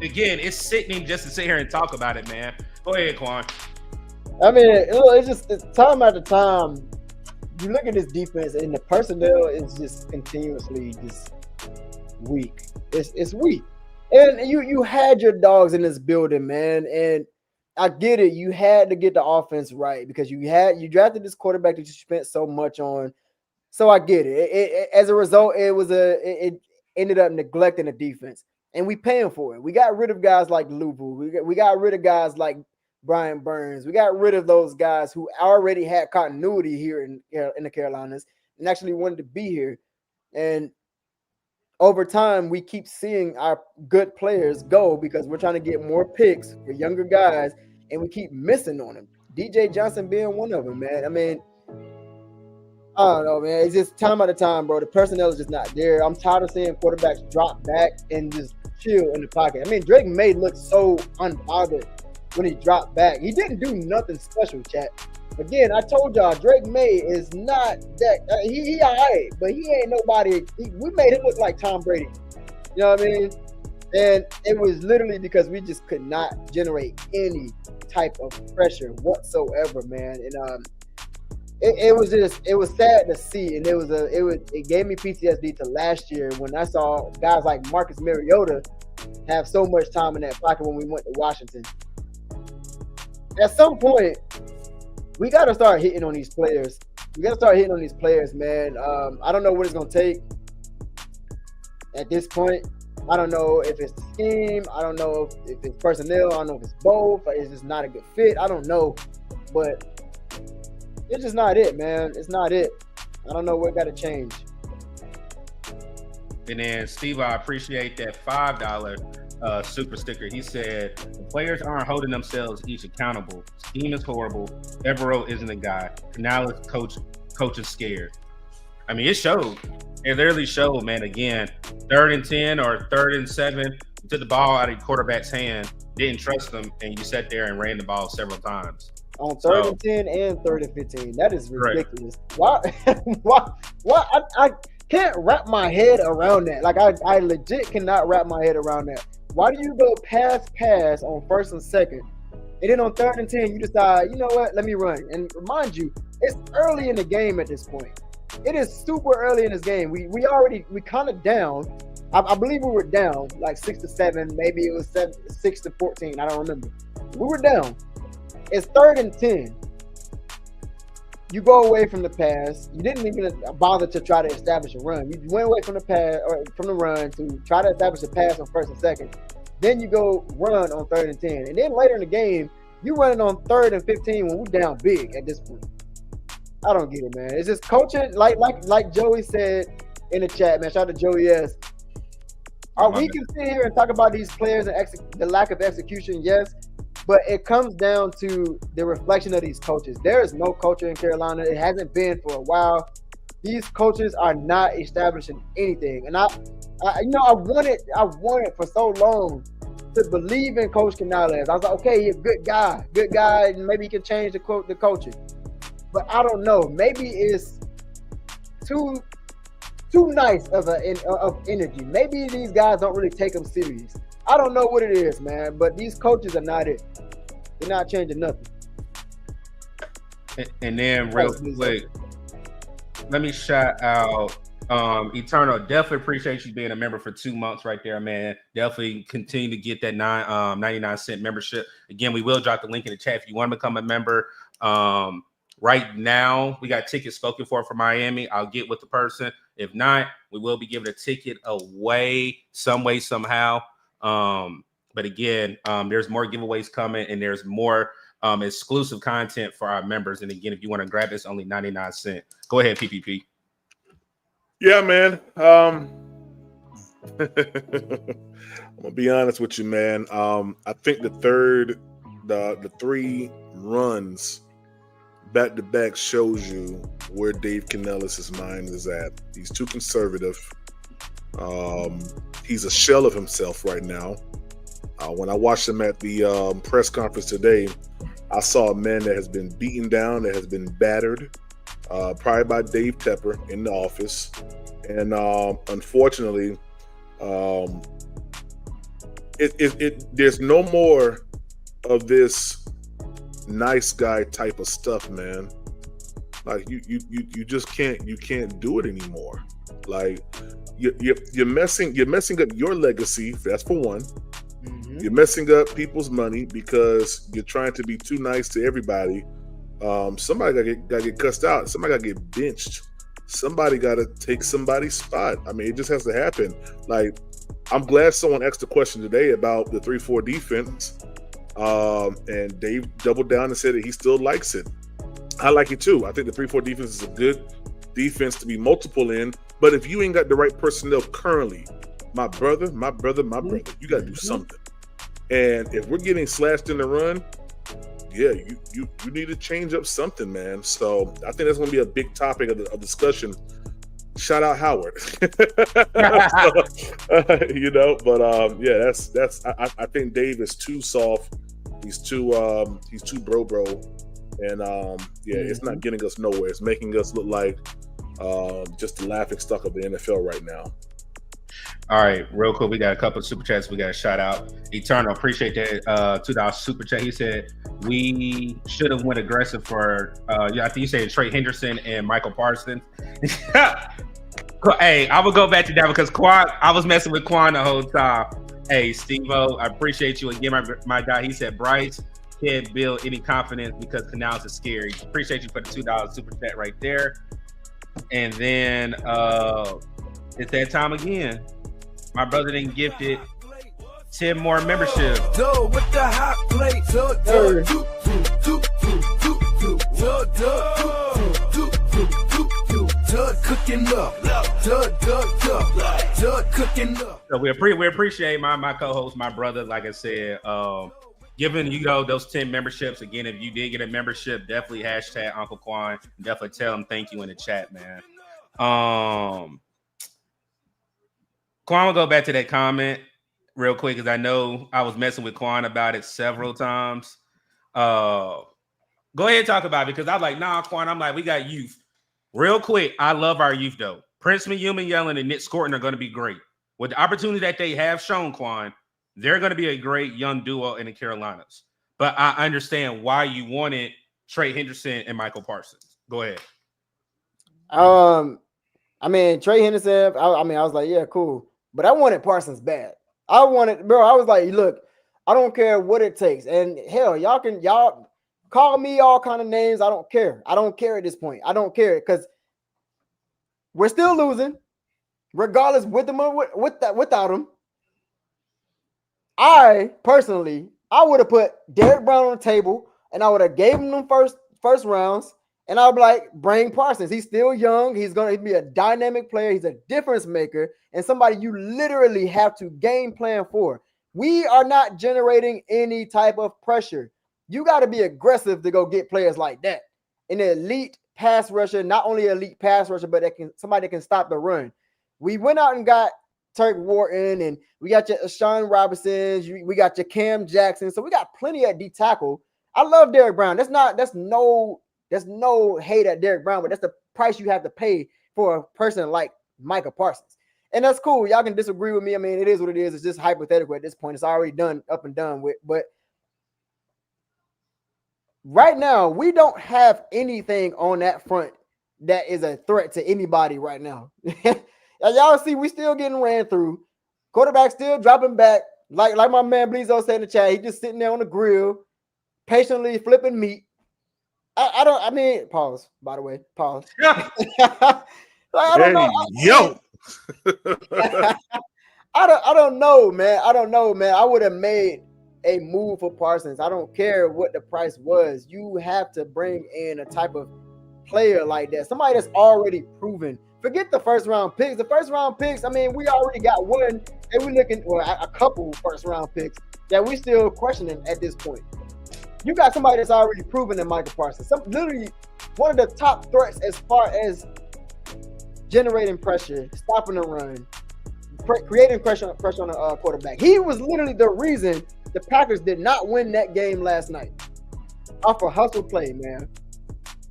Again, it's sickening just to sit here and talk about it, man. Go ahead, Quan. I mean, it's time after time. You look at this defense, and the personnel is just continuously just weak. It's weak, and you had your dogs in this building, man. And I get it. You had to get the offense right because you drafted this quarterback that you spent so much on. So I get it. As a result, it ended up neglecting the defense, and we paying for it. We got rid of guys like Luvu. We got rid of guys like Brian Burns. We got rid of those guys who already had continuity here in the Carolinas and actually wanted to be here. And over time, we keep seeing our good players go because we're trying to get more picks for younger guys, and we keep missing on them. DJ Johnson being one of them, man. I mean, I don't know, man. It's just time out of time, bro. The personnel is just not there. I'm tired of seeing quarterbacks drop back and just chill in the pocket. I mean, Drake May looked so unbothered when he dropped back. He didn't do nothing special, chat. Again, I told y'all, Drake May is not that. He all right, but he ain't nobody. We made him look like Tom Brady. You know what I mean? And it was literally because we just could not generate any type of pressure whatsoever, man. And it was sad to see, and it gave me PTSD to last year when I saw guys like Marcus Mariota have so much time in that pocket when we went to Washington. At some point, we got to start hitting on these players. Man. I don't know what it's going to take at this point. I don't know if it's the scheme. I don't know if it's personnel. I don't know if it's both. It's just not a good fit. I don't know. But it's just not it, man. It's not it. I don't know what got to change. And then, Steve, I appreciate that $5 super sticker. He said, the players aren't holding themselves each accountable. Scheme is horrible. Evero isn't a guy. Canales coach is scared. I mean, it showed. It literally showed, man. Again, 3rd and 10 or 3rd and 7, you took the ball out of your quarterback's hand, didn't trust them, and you sat there and ran the ball several times. On 3rd and 10 and 3rd and 15. That is ridiculous. Right. Why? I can't wrap my head around that. Like, I legit cannot wrap my head around that. Why do you go pass on 1st and 2nd, and then on 3rd and 10, you decide, you know what, let me run. And remind you, it's early in the game at this point. It is super early in this game. We kind of down. I believe we were down like 6-7, maybe it was 6-14. I don't remember. We were down. It's 3rd and 10. You go away from the pass. You didn't even bother to try to establish a run. You went away from the pass or from the run to try to establish a pass on 1st and 2nd. Then you go run on 3rd and 10. And then later in the game, you running on 3rd and 15 when we're down big at this point. I don't get it, man. It's just coaching, like Joey said in the chat, man. Shout out to Joey S. We can sit here and talk about these players and the lack of execution, yes, but it comes down to the reflection of these coaches. There is no culture in Carolina. It hasn't been for a while. These coaches are not establishing anything, and I wanted for so long to believe in Coach Canales. I was like, okay, he's a good guy, and maybe he can change the coaching. But I don't know. Maybe it's too nice of energy. Maybe these guys don't really take them serious. I don't know what it is, man. But these coaches are not it. They're not changing nothing. And then real quick, let me shout out Eternal. Definitely appreciate you being a member for 2 months right there, man. Definitely continue to get that 99-cent membership. Again, we will drop the link in the chat if you want to become a member. Right now, we got tickets spoken for Miami. I'll get with the person. If not, we will be giving a ticket away some way, somehow. But again, there's more giveaways coming, and there's more exclusive content for our members. And again, if you want to grab it, it's only 99 cents. Go ahead, PPP. Yeah, man. I'm gonna be honest with you, man. I think the 3 runs back-to-back shows you where Dave Canales' mind is at. He's too conservative. He's a shell of himself right now. When I watched him at the press conference today, I saw a man that has been beaten down, that has been battered, probably by Dave Tepper in the office. And unfortunately, there's no more of this nice guy type of stuff, man. Like you just can't do it anymore. Like you're messing up your legacy. That's for one. Mm-hmm. You're messing up people's money because you're trying to be too nice to everybody. Somebody gotta get cussed out. Somebody gotta get benched. Somebody gotta take somebody's spot. I mean, it just has to happen. Like, I'm glad someone asked a question today about the 3-4 defense. And Dave doubled down and said that he still likes it. I like it too. I think the 3-4 defense is a good defense to be multiple in. But if you ain't got the right personnel currently, my brother, you got to do something. And if we're getting slashed in the run, yeah, you need to change up something, man. So I think that's going to be a big topic of discussion. Shout out Howard. Yeah, that's. I think Dave is too soft. He's too bro, and it's not getting us nowhere. It's making us look like just the laughing stock of the NFL right now. All right, real quick. We got a couple of super chats. We got a shout out. Eternal, appreciate that $2 super chat. He said we should have went aggressive for. I think you said Trey Henderson and Michael Parsons. Hey, I will go back to that because I was messing with Quan the whole time. Hey, Steve-O, I appreciate you again, my guy. He said Bryce can't build any confidence because Canals is scary. Appreciate you for the $2 super chat right there. And then it's that time again. My brother didn't gift it 10 more memberships. With the hot plate. Cooking up. Cooking up. So we appreciate my co-host, my brother, like I said, giving those 10 memberships. Again, if you did get a membership, definitely hashtag Uncle Quan. Definitely tell him thank you in the chat, man. Quan will go back to that comment real quick because I know I was messing with Quan about it several times. Go ahead and talk about it because I'm like, nah, Quan. I'm like, we got youth. Real quick, I love our youth though. Princeman, Yellen, and Nick Scorton are going to be great. With the opportunity that they have shown, Quan, they're going to be a great young duo in the Carolinas. But I understand why you wanted Trey Henderson and Michael Parsons. Go ahead. I mean, Trey Henderson, I was like, yeah, cool. But I wanted Parsons bad. I was like, look, I don't care what it takes. And hell, y'all call me all kind of names. I don't care. I don't care at this point. I don't care because we're still losing, regardless with him or without him. I personally, I would have put Derek Brown on the table and I would have gave him them first rounds. And I'll be like, bring Parsons. He's still young. He's going to be a dynamic player. He's a difference maker and somebody you literally have to game plan for. We are not generating any type of pressure. You got to be aggressive to go get players like that. An elite pass rusher, not only elite pass rusher, but somebody that can stop the run. We went out and got Turk Wharton, and we got your Sean Robinsons. We got your Cam Jackson. So we got plenty at D tackle. I love Derek Brown. There's no hate at Derek Brown, but that's the price you have to pay for a person like Micah Parsons. And that's cool. Y'all can disagree with me. I mean, it is what it is. It's just hypothetical at this point. It's already up and done with. But right now, we don't have anything on that front that is a threat to anybody right now. As y'all see, we still getting ran through. Quarterback still dropping back. Like my man Bleezo said in the chat, he just sitting there on the grill, patiently flipping meat. Pause, by the way. Pause. I don't know. I don't know, man. I would have made a move for Parsons. I don't care what the price was. You have to bring in a type of player like that. Somebody that's already proven. Forget the first round picks. The first round picks, I mean, we already got one, and we're looking a couple first round picks that we still questioning at this point. You got somebody that's already proven in Michael Parsons. Literally one of the top threats as far as generating pressure, stopping the run, creating pressure on the quarterback. He was literally the reason the Packers did not win that game last night. Off a hustle play, man.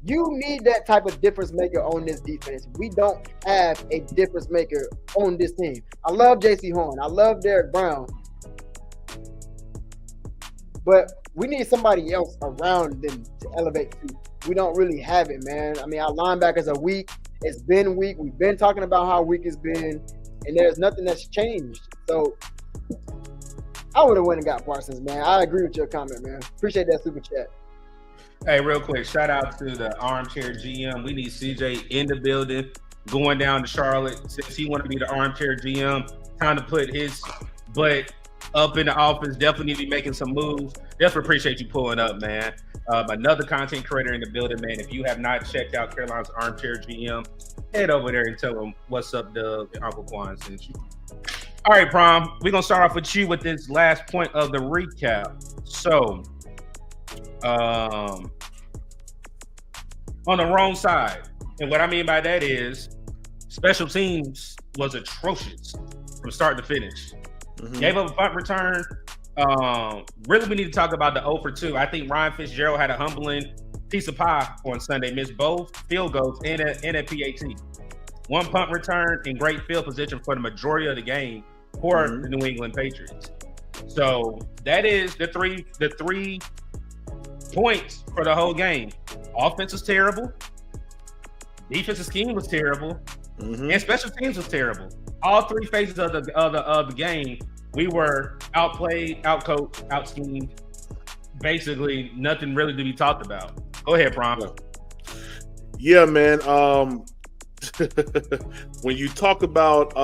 You need that type of difference maker on this defense. We don't have a difference maker on this team. I love J.C. Horn. I love Derek Brown. But we need somebody else around them to elevate to. We don't really have it, man. I mean, our linebackers are weak. It's been weak. We've been talking about how weak it's been, and there's nothing that's changed. So I would have went and got Parsons, man. I agree with your comment, man. Appreciate that super chat. Hey, real quick, shout out to the armchair GM. We need CJ in the building, going down to Charlotte. Since he want to be the armchair GM, time to put his butt up in the office. Definitely need to be making some moves. Definitely appreciate you pulling up, man. Another content creator in the building, man. If you have not checked out Carolina's armchair GM, head over there and tell them what's up, Doug and Uncle Quan sent you. All right, Prom, we're going to start off with you with this last point of the recap. So, on the wrong side. And what I mean by that is special teams was atrocious from start to finish. Mm-hmm. Gave up a punt return. Really, we need to talk about the 0 for 2. I think Ryan Fitzgerald had a humbling piece of pie on Sunday. Missed both field goals and a PAT. one punt return, and great field position for the majority of the game for the New England Patriots. So that is the three points for the whole game. Offense was terrible. Defensive scheme was terrible. And special teams was terrible. All three phases of the game, we were outplayed, outcoached, outschemed. Basically, nothing really to be talked about. Go ahead, Prom. Yeah, man. When you talk about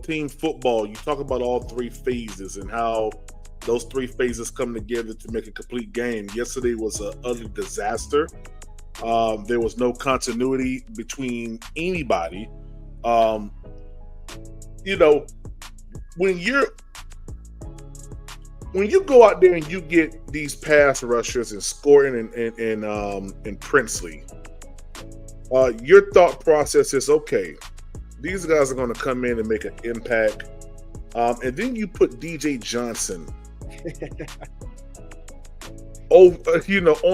team football, you talk about all three phases and how those three phases come together to make a complete game. Yesterday was an utter disaster. There was no continuity between anybody. When you go out there and you get these pass rushers and scoring in Princely, your thought process is, okay, these guys are going to come in and make an impact. And then you put DJ Johnson on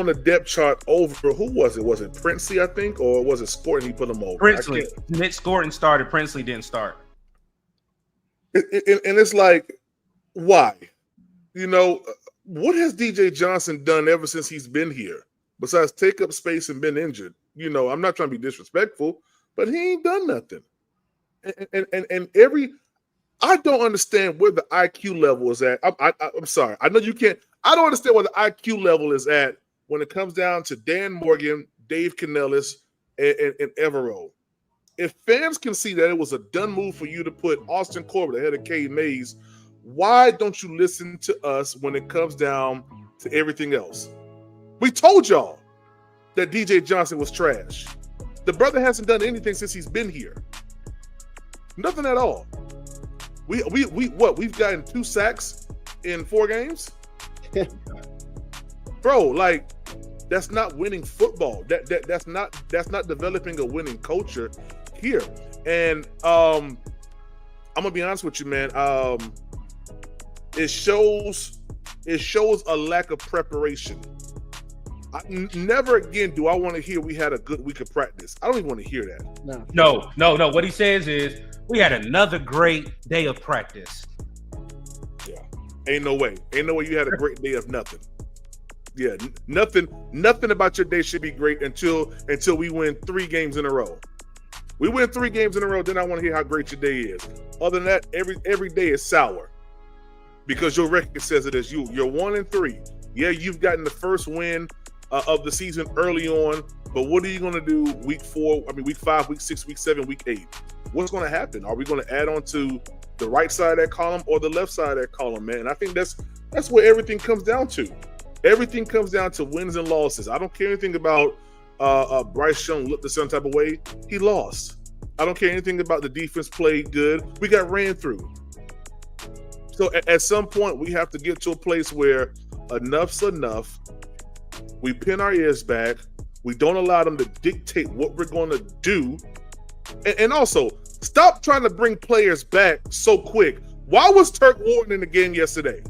the depth chart over, who was it? Was it Princely, I think, or was it Scorton? He put him over. Princely. Nick Scorton started. Princely didn't start. And it's like, why? What has DJ Johnson done ever since he's been here besides take up space and been injured? I'm not trying to be disrespectful, but he ain't done nothing. And I don't understand where the IQ level is at. I'm sorry. I know you can't. I don't understand where the IQ level is at when it comes down to Dan Morgan, Dave Canellis, and Evero. If fans can see that it was a done move for you to put Austin Corbett ahead of Cade Mays, why don't you listen to us when it comes down to everything else? We told y'all that DJ Johnson was trash. The brother hasn't done anything since he's been here. Nothing at all. We've gotten 2 sacks in 4 games? Bro, like, that's not winning football. That's not developing a winning culture here. And I'm gonna be honest with you, man. It shows a lack of preparation. Never again do I want to hear we had a good week of practice. I don't even want to hear that. No. What he says is we had another great day of practice. Yeah, ain't no way you had a great day of nothing. Yeah, nothing about your day should be great until we win 3 games in a row. We win 3 games in a row, then I want to hear how great your day is. Other than that, every day is sour because your record says it is you. You're 1-3. Yeah, you've gotten the first win of the season early on, but what are you going to do week 5, week 6, week 7, week 8? What's going to happen? Are we going to add on to the right side of that column or the left side of that column, man? I think that's where everything comes down to. Everything comes down to wins and losses. I don't care anything about Bryce Young looked a certain type of way. He lost. I don't care anything about the defense played good. We got ran through. So at some point, we have to get to a place where enough's enough. We pin our ears back. We don't allow them to dictate what we're going to do. And also, stop trying to bring players back so quick. Why was Turk Wharton in the game yesterday?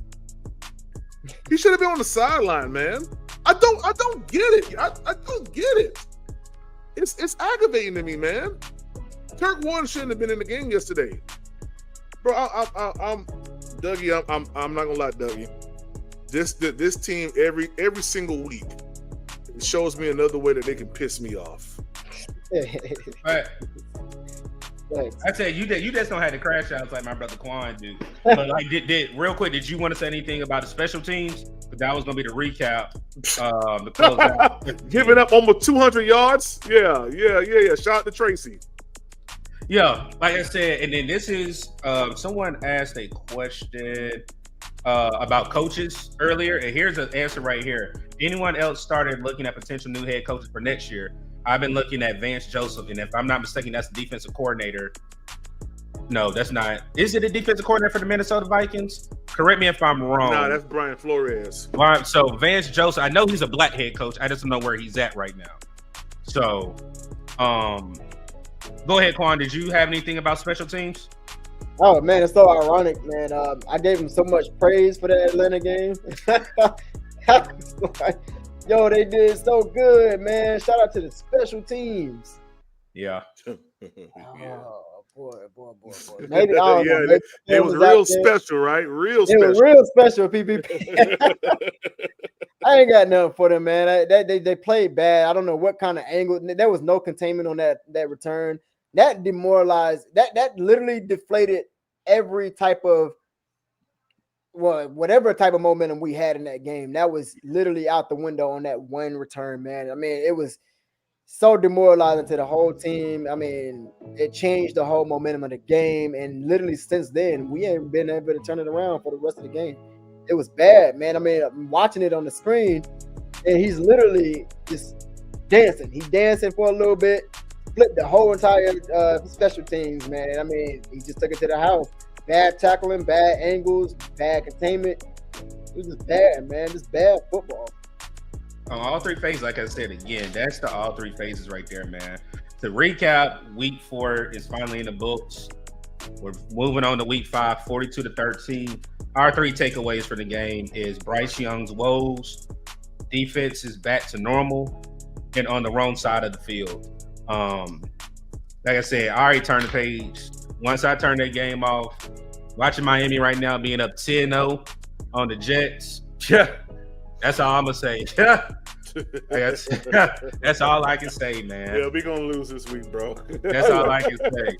He should have been on the sideline, man. I don't get it. I don't get it. It's aggravating to me, man. Turk Wharton shouldn't have been in the game yesterday, bro. I'm Dougie. I'm not gonna lie, Dougie. This team every single week it shows me another way that they can piss me off. Right. I tell you, you just don't have the crash outs like my brother Quan do. But like, real quick, did you want to say anything about the special teams? But that was gonna be the recap. The closeout. Giving up almost 200 yards. Yeah. Shout out to Tracy. Yeah, like I said, and then this is someone asked a question about coaches earlier, and here's an answer right here. Anyone else started looking at potential new head coaches for next year? I've been looking at Vance Joseph, and if I'm not mistaken, that's the defensive coordinator. No, that's not. Is it a defensive coordinator for the Minnesota Vikings? Correct me if I'm wrong. No, that's Brian Flores. So Vance Joseph, I know he's a black head coach. I just don't know where he's at right now. So, go ahead, Quan. Did you have anything about special teams? Oh man, it's so ironic, man. I gave him so much praise for that Atlanta game. Yo, they did so good, man. Shout out to the special teams. Yeah. Oh boy. Maybe I don't know. Maybe It was real special, right? Real It special. was real special, PPP. I ain't got nothing for them, man. They played bad. I don't know what kind of angle. There was no containment on that return. That demoralized. That literally deflated every type of whatever type of momentum we had in that game. That was literally out the window on that one return, man. I mean, it was so demoralizing to the whole team. I mean, it changed the whole momentum of the game. And literally since then, we ain't been able to turn it around for the rest of the game. It was bad, man. I mean, I'm watching it on the screen, and he's literally just dancing. He's dancing for a little bit, flipped the whole entire special teams, man. I mean, he just took it to the house. Bad tackling, bad angles, bad containment. It was just bad, man. Just bad football. On all three phases, like I said again, that's the all three phases right there, man. To recap, week 4 is finally in the books. We're moving on to week 5, 42-13. Our 3 takeaways for the game is Bryce Young's woes, defense is back to normal, and on the wrong side of the field. Like I said, I already turned the page. Once I turn that game off, watching Miami right now being up 10-0 on the Jets. That's all I'm gonna say. That's all I can say, man. Yeah, we're gonna lose this week, bro. That's all I can say.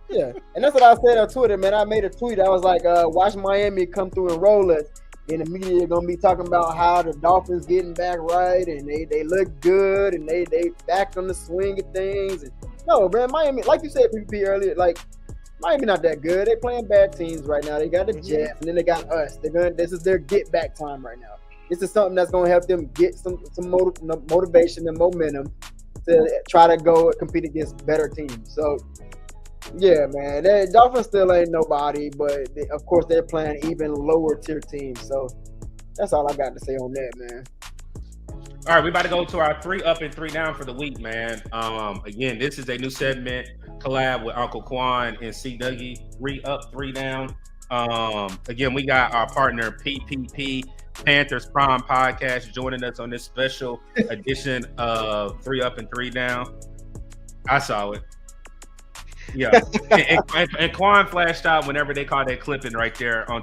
Yeah, and that's what I said on Twitter, man. I made a tweet. I was like, watch Miami come through and roll us. And the media are gonna be talking about how the Dolphins getting back right and they look good and they back on the swing of things. And no, man, Miami, like you said, PPP earlier, like Miami not that good. They playing bad teams right now. They got the Jets and then they got us. This is their get back time right now. This is something that's gonna help them get some motivation and momentum to try to go compete against better teams. So yeah, man, the Dolphins still ain't nobody, but of course they're playing even lower tier teams. So that's all I got to say on that, man. All right, we about to go to our 3 up and 3 down for the week, man. Again, this is a new segment collab with Uncle Quan and C Dougie. 3 up, 3 down. Again, we got our partner PPP Panthers Prime Podcast joining us on this special edition of 3 up and 3 down. I saw it. Yeah, and Quan flashed out whenever they caught that clipping right there on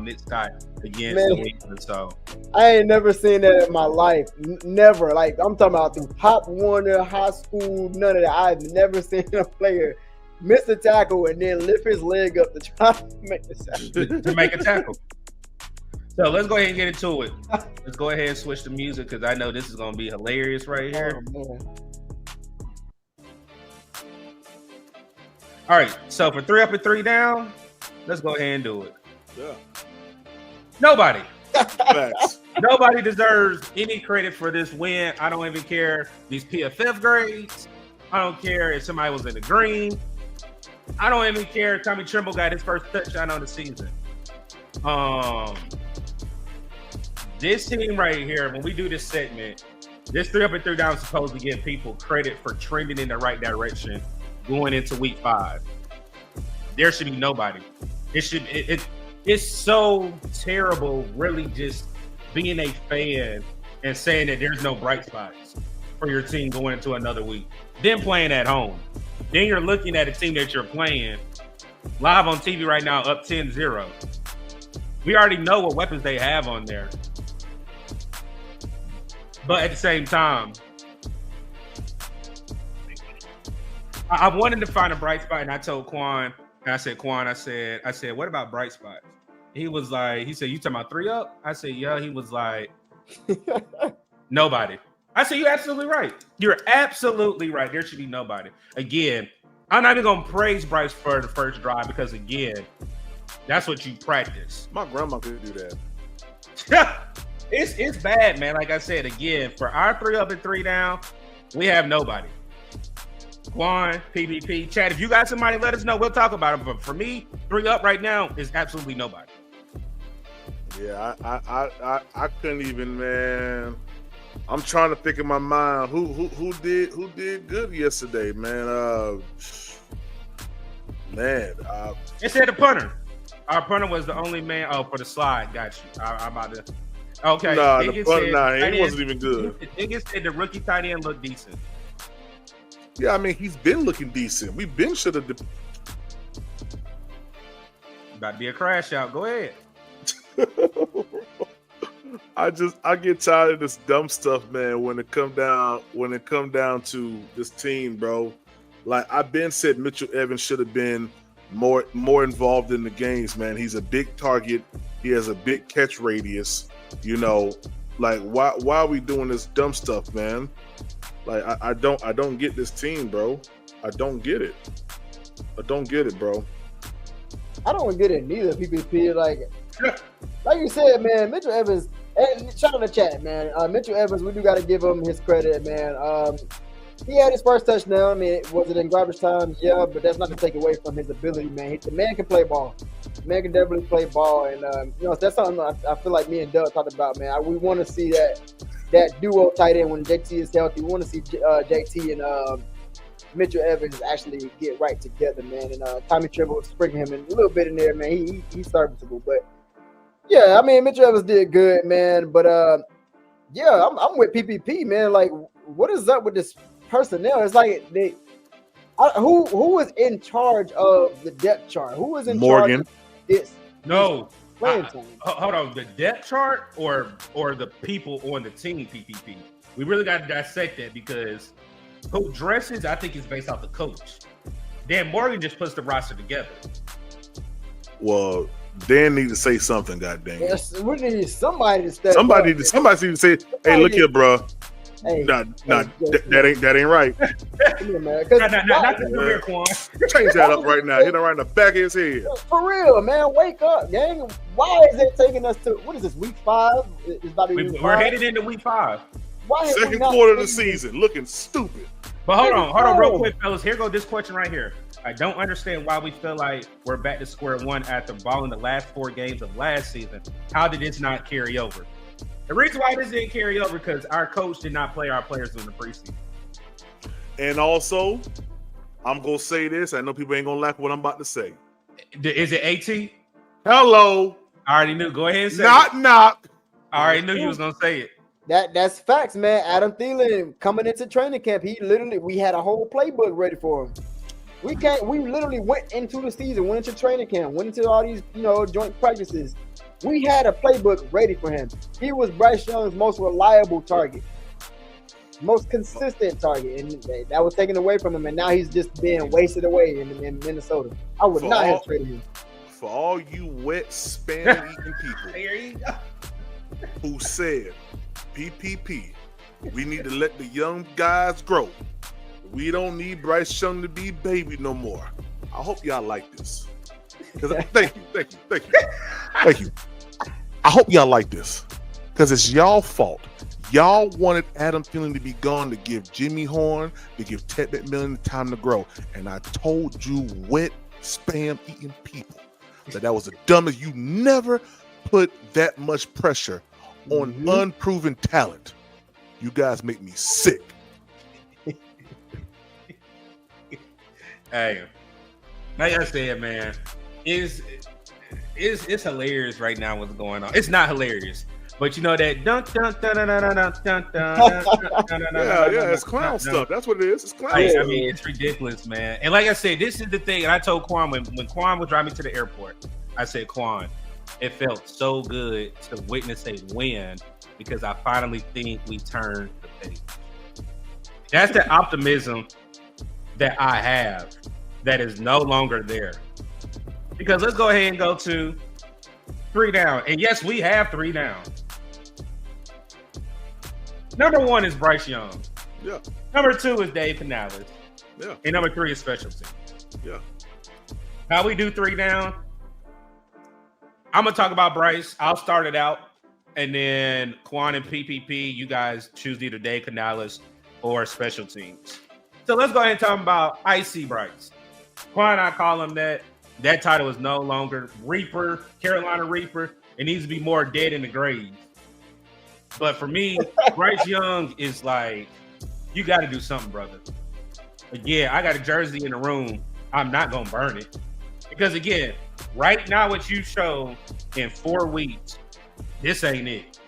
Nick Scott against the Wings. So I ain't never seen that in my life. Never. Like I'm talking about through Pop Warner, high school, none of that. I've never seen a player miss a tackle and then lift his leg up to try to make the tackle. to make a tackle. So let's go ahead and get into it. Let's go ahead and switch the music because I know this is gonna be hilarious right here. Oh, man. All right, so for 3 up and 3 down, let's go ahead and do it. Yeah. Nobody. Facts. Nobody deserves any credit for this win. I don't even care these PFF grades. I don't care if somebody was in the green. I don't even care if Tommy Tremble got his first touchdown on the season. This team right here, when we do this segment, this 3 up and 3 down is supposed to give people credit for trending in the right direction going into week 5. There should be nobody. It's so terrible really just being a fan and saying that there's no bright spots for your team going into another week. Then playing at home. Then you're looking at a team that you're playing live on TV right now up 10-0. We already know what weapons they have on there. But at the same time, I wanted to find a bright spot, and I told Quan, and I said, what about bright spots? He said, you talking about 3 up? I said, yeah. He was like, nobody. I said, you're absolutely right. You're absolutely right. There should be nobody. Again, I'm not even going to praise Bryce for the first drive because, again, that's what you practice. My grandma could do that. It's bad, man. Like I said, again, for our 3 up and 3 down, we have nobody. Quan, PvP, Chad, if you got somebody, let us know. We'll talk about it. But for me, 3 up right now is absolutely nobody. Yeah, I couldn't even, man. I'm trying to think in my mind who did good yesterday, man. It said the punter. Our punter was the only man. Oh, for the slide, got you. I'm about to. Okay. He wasn't even good. Niggas said the rookie tight end looked decent. Yeah, I mean, he's been looking decent. We've been should have. About to be a crash out. Go ahead. I get tired of this dumb stuff, man. When it come down to this team, bro. Like I've been said, Mitchell Evans should have been more involved in the games, man. He's a big target. He has a big catch radius. You know, like why are we doing this dumb stuff, man? Like I don't get this team, bro. I don't get it. I don't get it, bro. I don't get it neither. PPP, like you said, man. Mitchell Evans, and shout out to chat, man. Mitchell Evans, we do got to give him his credit, man. He had his first touchdown. I mean, was it in garbage time? Yeah, but that's not to take away from his ability, man. The man can play ball. The man can definitely play ball, and you know that's something I feel like me and Doug talked about, man. We want to see that duo tight end when JT is healthy. We want to see JT and Mitchell Evans actually get right together, man. And Tommy Tremble sprinkling him in a little bit in there, man. He's serviceable, but yeah, I mean Mitchell Evans did good, man. But yeah, I'm with PPP, man. Like, what is up with this personnel? It's like who is in charge of the depth chart? Who is in charge of this? No. Playing time? Hold on, the depth chart or the people on the team, PPP. We really got to dissect that because who dresses, I think, is based off the coach. Dan Morgan just puts the roster together. Well, Dan need to say something, goddamn. Yes, we need somebody to step Somebody up. need to say, "Hey, look here, bro. Hey, that ain't right." come here, man. 'Cause Not the career, Quan. Change that up right now. Hit him right in the back of his head. For real, man. Wake up, gang. Why is it taking us to what is this, week 5? It's about to be week We're 5. headed into week 5. Why have we Second not quarter of the seen this? season, looking stupid. But hold on, real quick, fellas. Here goes this question right here. I don't understand why we feel like we're back to square one after balling the last 4 games of last season. How did this not carry over? The reason why this didn't carry over because our coach did not play our players during the preseason. And also, I'm gonna say this. I know people ain't gonna like what I'm about to say. Is it AT? Hello. I already knew. Go ahead and say Knock it. knock. I already knew you was gonna say it. That's facts, man. Adam Thielen coming into training camp, we had a whole playbook ready for him. We literally went into the season, went into training camp, went into all these, joint practices. We had a playbook ready for him. He was Bryce Young's most reliable target, most consistent target, and that was taken away from him. And now he's just being wasted away in Minnesota. I would not have traded him. For all you wet spam eating people There you go. who said, PPP, we need to let the young guys grow. We don't need Bryce Young to be baby no more. I hope y'all like this. Thank you. I hope y'all like this. Because it's y'all fault. Y'all wanted Adam Thielen to be gone to give Jimmy Horn, to give Ted McMillan time to grow. And I told you wet spam eating people that was the dumbest. You never put that much pressure on unproven talent. You guys make me sick. Hey, like I said, man, it's hilarious right now what's going on. It's not hilarious, but you know that dun dun dun dun dun dun dun dun. Yeah, it's clown stuff. That's what it is. It's clown stuff. I mean, it's ridiculous, man. And like I said, this is the thing. And I told Quan when Quan would drive me to the airport, I said, Quan, it felt so good to witness a win because I finally think we turned the page. That's the optimism that I have that is no longer there. Because let's go ahead and go to 3 down. And yes, we have 3 down. Number 1 is Bryce Young. Yeah. Number 2 is Dave Canales. Yeah. And number 3 is special team. Yeah. How we do 3 down? I'm going to talk about Bryce. I'll start it out. And then Quan and PPP, you guys choose either Dave Canales or special teams. So let's go ahead and talk about Icy Bryce. Quan, I call him that. That title is no longer Reaper, Carolina Reaper. It needs to be more dead in the grave. But for me, Bryce Young is like, you got to do something, brother. Again, I got a jersey in the room. I'm not going to burn it. Because again, right now what you show in 4 weeks, this ain't it.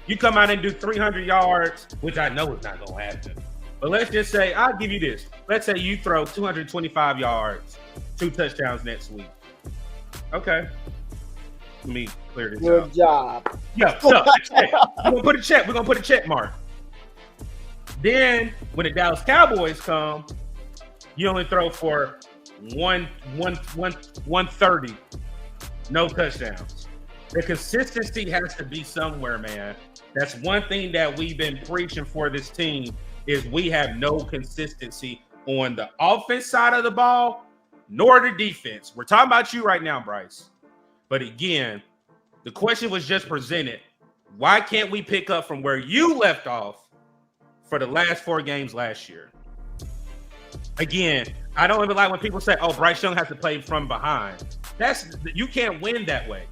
You come out and do 300 yards, which I know is not going to happen. But let's just say, I'll give you this. Let's say you throw 225 yards, 2 touchdowns next week. Okay. Let me clear this Good out. job. Yeah, so we're gonna put a check. We're gonna put a check mark. Then when the Dallas Cowboys come, you only throw for 130, no touchdowns. The consistency has to be somewhere, man. That's one thing that we've been preaching for this team is we have no consistency on the offense side of the ball, nor the defense. We're talking about you right now, Bryce. But again, the question was just presented. Why can't we pick up from where you left off for the last 4 games last year? Again, I don't even like when people say, oh, Bryce Young has to play from behind. You can't win that way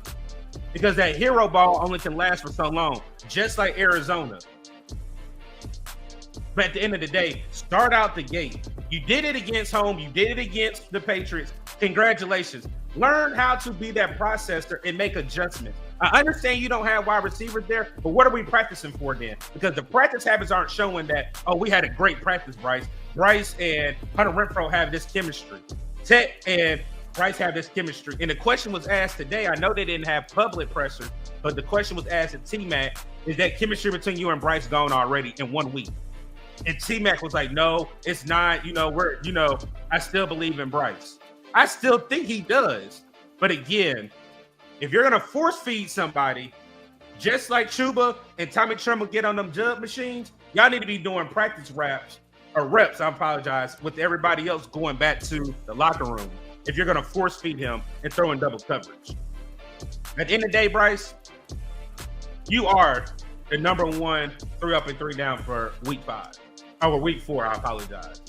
because that hero ball only can last for so long, just like Arizona. But at the end of the day, start out the gate. You did it against home. You did it against the Patriots. Congratulations. Learn how to be that processor and make adjustments. I understand you don't have wide receivers there, but what are we practicing for then? Because the practice habits aren't showing that, oh, we had a great practice, Bryce. Bryce and Hunter Renfrow have this chemistry. Tech and Bryce have this chemistry. And the question was asked today, I know they didn't have public pressure, but the question was asked at T-Mac, is that chemistry between you and Bryce gone already in 1 week? And T-Mac was like, no, it's not. I still believe in Bryce. I still think he does. But again, if you're going to force feed somebody, just like Chuba and Tommy Tremble get on them jug machines, y'all need to be doing practice reps, with everybody else going back to the locker room if you're going to force feed him and throw in double coverage. At the end of the day, Bryce, you are the number 1 3 up and 3 down for week 5. Or week 4, I apologize.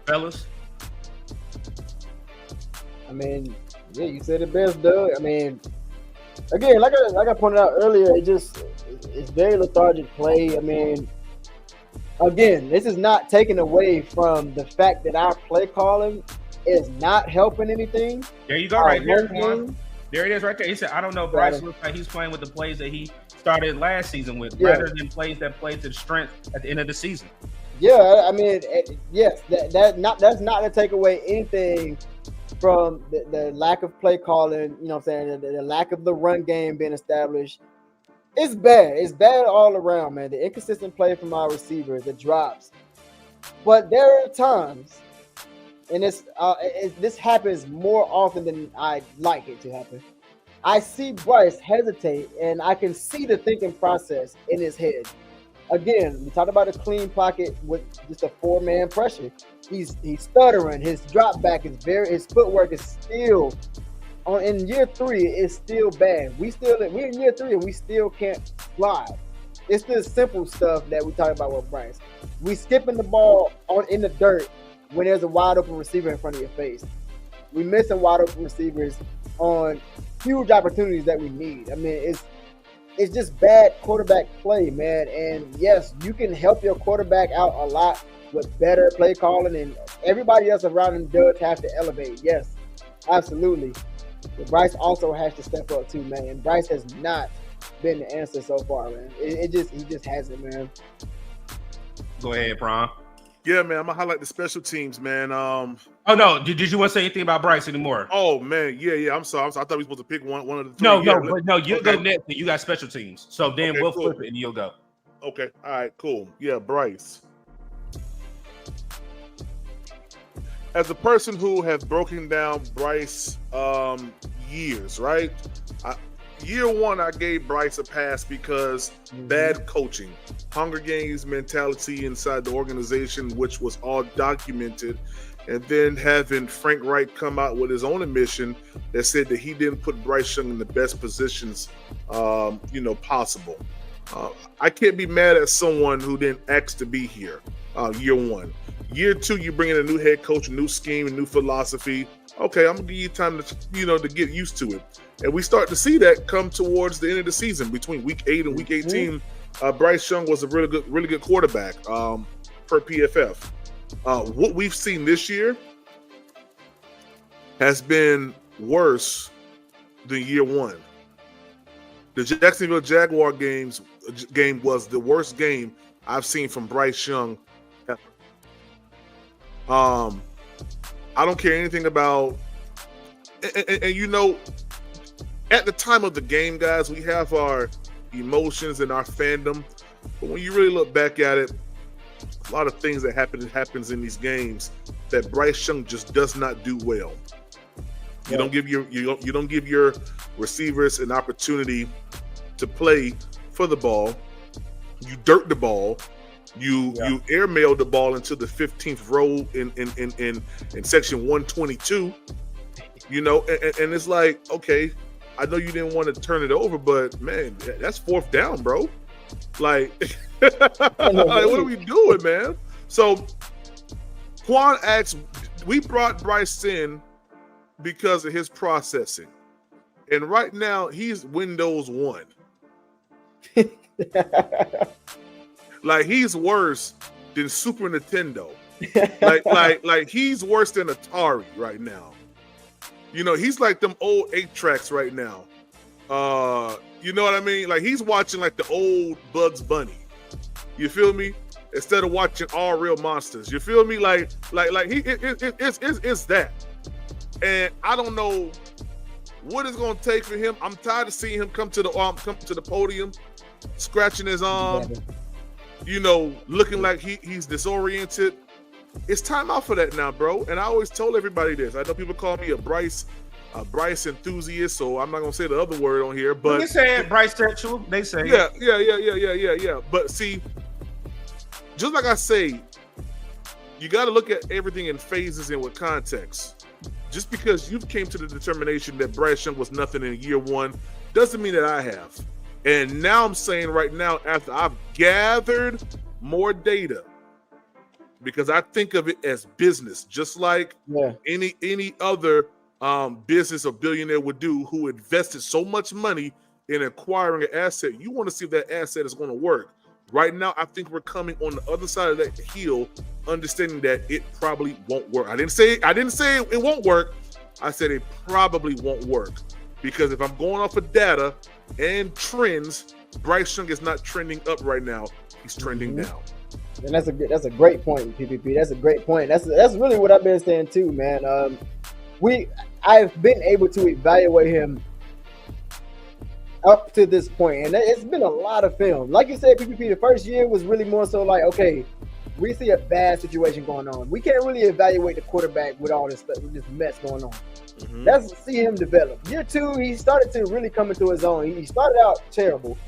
Fellas? I mean, yeah, you said it best, Doug. I mean, again, like I pointed out earlier, it's very lethargic play. I mean, again, this is not taken away from the fact that our play calling is not helping anything. There you go, right there. There it is right there. He said, I don't know, Bryce looks like he's playing with the plays that he started last season with, rather than plays that play to the strength at the end of the season. Yeah, I mean, yes, that's not to take away anything from the lack of play calling, you know what I'm saying, the lack of the run game being established. It's bad. It's bad all around, man. The inconsistent play from our receivers, the drops. But there are times, and this happens more often than I'd like it to happen. I see Bryce hesitate, and I can see the thinking process in his head. Again, we talked about a clean pocket with just a 4-man pressure. He's stuttering. His drop back is his footwork is still in year 3. It's still bad. We're in year 3 and we still can't slide. It's the simple stuff that we talk about with Bryce. We skipping the ball in the dirt when there's a wide open receiver in front of your face. We missing wide open receivers on huge opportunities that we need. I mean, it's just bad quarterback play, man. And yes, you can help your quarterback out a lot with better play calling, and everybody else around him does have to elevate. Yes, absolutely. But Bryce also has to step up too, man. And Bryce has not been the answer so far, man. He just hasn't, man. Go ahead, Bron. Yeah, man. I'm gonna highlight the special teams, man. Oh no, did you want to say anything about Bryce anymore? Oh man, yeah. I'm sorry. I thought we were supposed to pick one of the 3. No, you'll go next. And you got special teams, so then we'll flip it and you'll go. Okay, all right, cool. Yeah, Bryce. As a person who has broken down Bryce years, right? Year 1, I gave Bryce a pass because bad coaching, Hunger Games mentality inside the organization, which was all documented, and then having Frank Wright come out with his own admission that said that he didn't put Bryce Young in the best positions, possible. I can't be mad at someone who didn't ask to be here. Year 1. Year 2, you bring in a new head coach, a new scheme, a new philosophy. Okay, I'm gonna give you time to get used to it. And we start to see that come towards the end of the season. Between week 8 and week 18, Bryce Young was a really good quarterback per PFF. What we've seen this year has been worse than year 1. The Jacksonville Jaguar game was the worst game I've seen from Bryce Young ever. I don't care anything about, and you know, at the time of the game, guys, we have our emotions and our fandom, but when you really look back at it, a lot of things that happens in these games that Bryce Young just does not do well. You don't give your receivers an opportunity to play for the ball. You dirt the ball. You airmail the ball into the 15th row in section 122. You know, and it's like, okay, I know you didn't want to turn it over, but man, that's 4th down, bro. Like, like, what are we doing, man? So Quan asks, we brought Bryce in because of his processing. And right now he's Windows 1. Like, he's worse than Super Nintendo. Like he's worse than Atari right now. You know, he's like them old 8-tracks right now. You know what I mean? Like, he's watching like the old Bugs Bunny. You feel me? Instead of watching All Real Monsters. You feel me? Like it's that. And I don't know what it's gonna take for him. I'm tired of seeing him come to the podium, scratching his arm, you know, looking like he's disoriented. It's time out for that now, bro. And I always told everybody this. I know people call me a Bryce enthusiast, so I'm not gonna say the other word on here. But they say Bryce sexual. They say yeah. But see, just like I say, you got to look at everything in phases and with context. Just because you came to the determination that Bryce Young was nothing in year 1 doesn't mean that I have. And now I'm saying right now, after I've gathered more data, because I think of it as business, just like any other business or billionaire would do who invested so much money in acquiring an asset. You want to see if that asset is going to work. Right now, I think we're coming on the other side of that hill, understanding that it probably won't work. I didn't say it won't work. I said it probably won't work. Because if I'm going off of data and trends, Bryce Young is not trending up right now. He's trending down. And that's a great point, PPP. That's a great point. That's really what I've been saying too, man. I've been able to evaluate him up to this point, and it's been a lot of film. Like you said, PPP, the first year was really more so like, okay, we see a bad situation going on. We can't really evaluate the quarterback with all this stuff, with this mess going on. Let's see him develop. Year 2, he started to really come into his own. He started out terrible.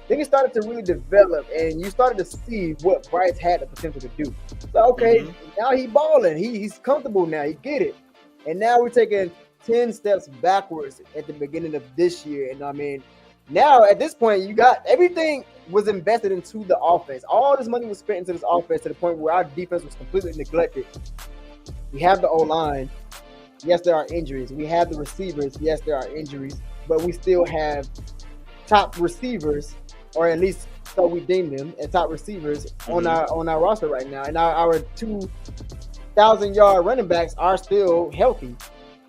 Then he started to really develop, and you started to see what Bryce had the potential to do. So, okay, now he's balling. He's comfortable now. He get it. And now we're taking 10 steps backwards at the beginning of this year. And I mean, now at this point, you got everything was invested into the offense. All this money was spent into this offense to the point where our defense was completely neglected. We have the O-line. Yes, there are injuries. We have the receivers. Yes, there are injuries. But we still have top receivers, or at least so we deem them, as top receivers on our roster right now. And our 2,000-yard running backs are still healthy.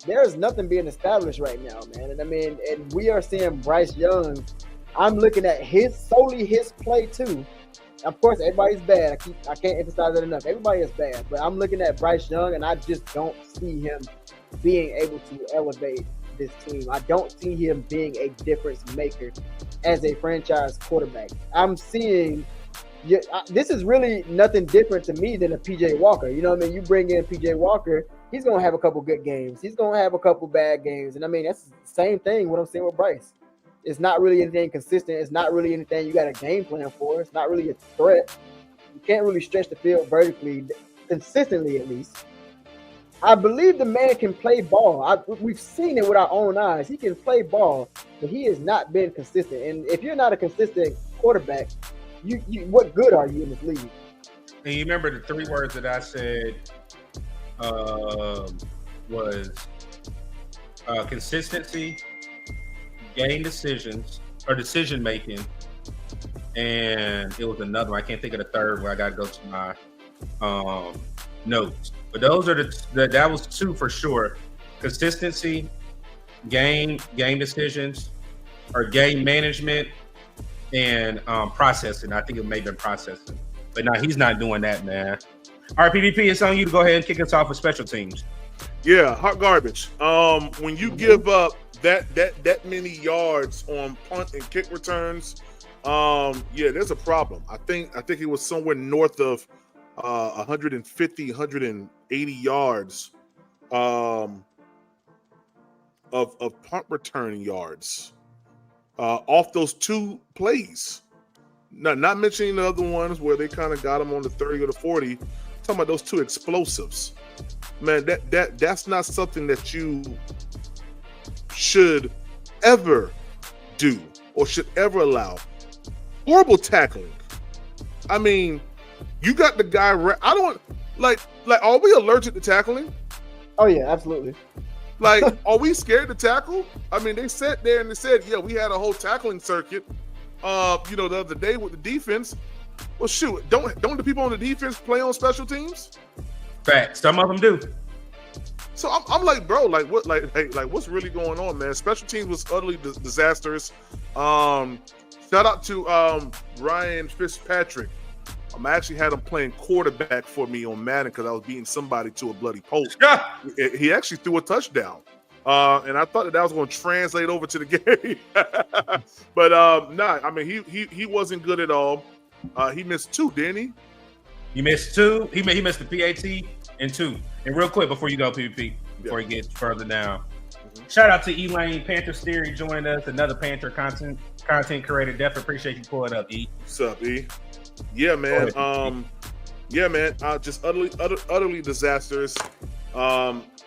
There's nothing being established right now, man. And I mean, and we are seeing Bryce Young. I'm looking at solely his play too. Of course, everybody's bad. I can't emphasize that enough. Everybody is bad, but I'm looking at Bryce Young, and I just don't see him being able to elevate this team. I don't see him being a difference maker as a franchise quarterback. I'm seeing this is really nothing different to me than a PJ Walker. You know what I mean? You bring in PJ Walker, he's going to have a couple good games. He's going to have a couple bad games. And I mean, that's the same thing what I'm saying with Bryce. It's not really anything consistent. It's not really anything you got a game plan for. It's not really a threat. You can't really stretch the field vertically, consistently at least. I believe the man can play ball. We've seen it with our own eyes. He can play ball, but he has not been consistent. And if you're not a consistent quarterback, you what good are you in this league? And you remember the 3 words that I said was consistency, game decisions, or decision making, and it was another one. I can't think of the third one. I gotta go to my notes. But those are that was 2 for sure. Consistency, game decisions, or game management, and processing. I think it may have been processing. But now he's not doing that, man. All right, PvP, it's on you to go ahead and kick us off with special teams. Yeah, hot garbage. When you give up that many yards on punt and kick returns, there's a problem. I think it was somewhere north of 150, 180 yards of punt return yards off those two plays. Not mentioning the other ones where they kind of got them on the 30 or the 40. Talking about those two explosives. Man, that's not something that you should ever do or should ever allow. Horrible tackling. I mean, you got the guy. I don't like. Are we allergic to tackling? Oh yeah, absolutely. Like, are we scared to tackle? I mean, they sat there and they said, "Yeah, we had a whole tackling circuit." The other day with the defense. Well, shoot, don't the people on the defense play on special teams? Fact. Some of them do. So I'm like, bro, like what, like what's really going on, man? Special teams was utterly disastrous. Shout out to Ryan Fitzpatrick. I actually had him playing quarterback for me on Madden because I was beating somebody to a bloody post. He actually threw a touchdown. And I thought that was going to translate over to the game. But I mean, he wasn't good at all. He missed 2, didn't he? He missed 2. He missed the PAT and 2. And real quick before you go, PvP, before you get further down, shout out to Elaine Panthers Theory joining us, another Panther content creator. Definitely appreciate you pulling up, E. What's up, E? Yeah, man. Just utterly disastrous.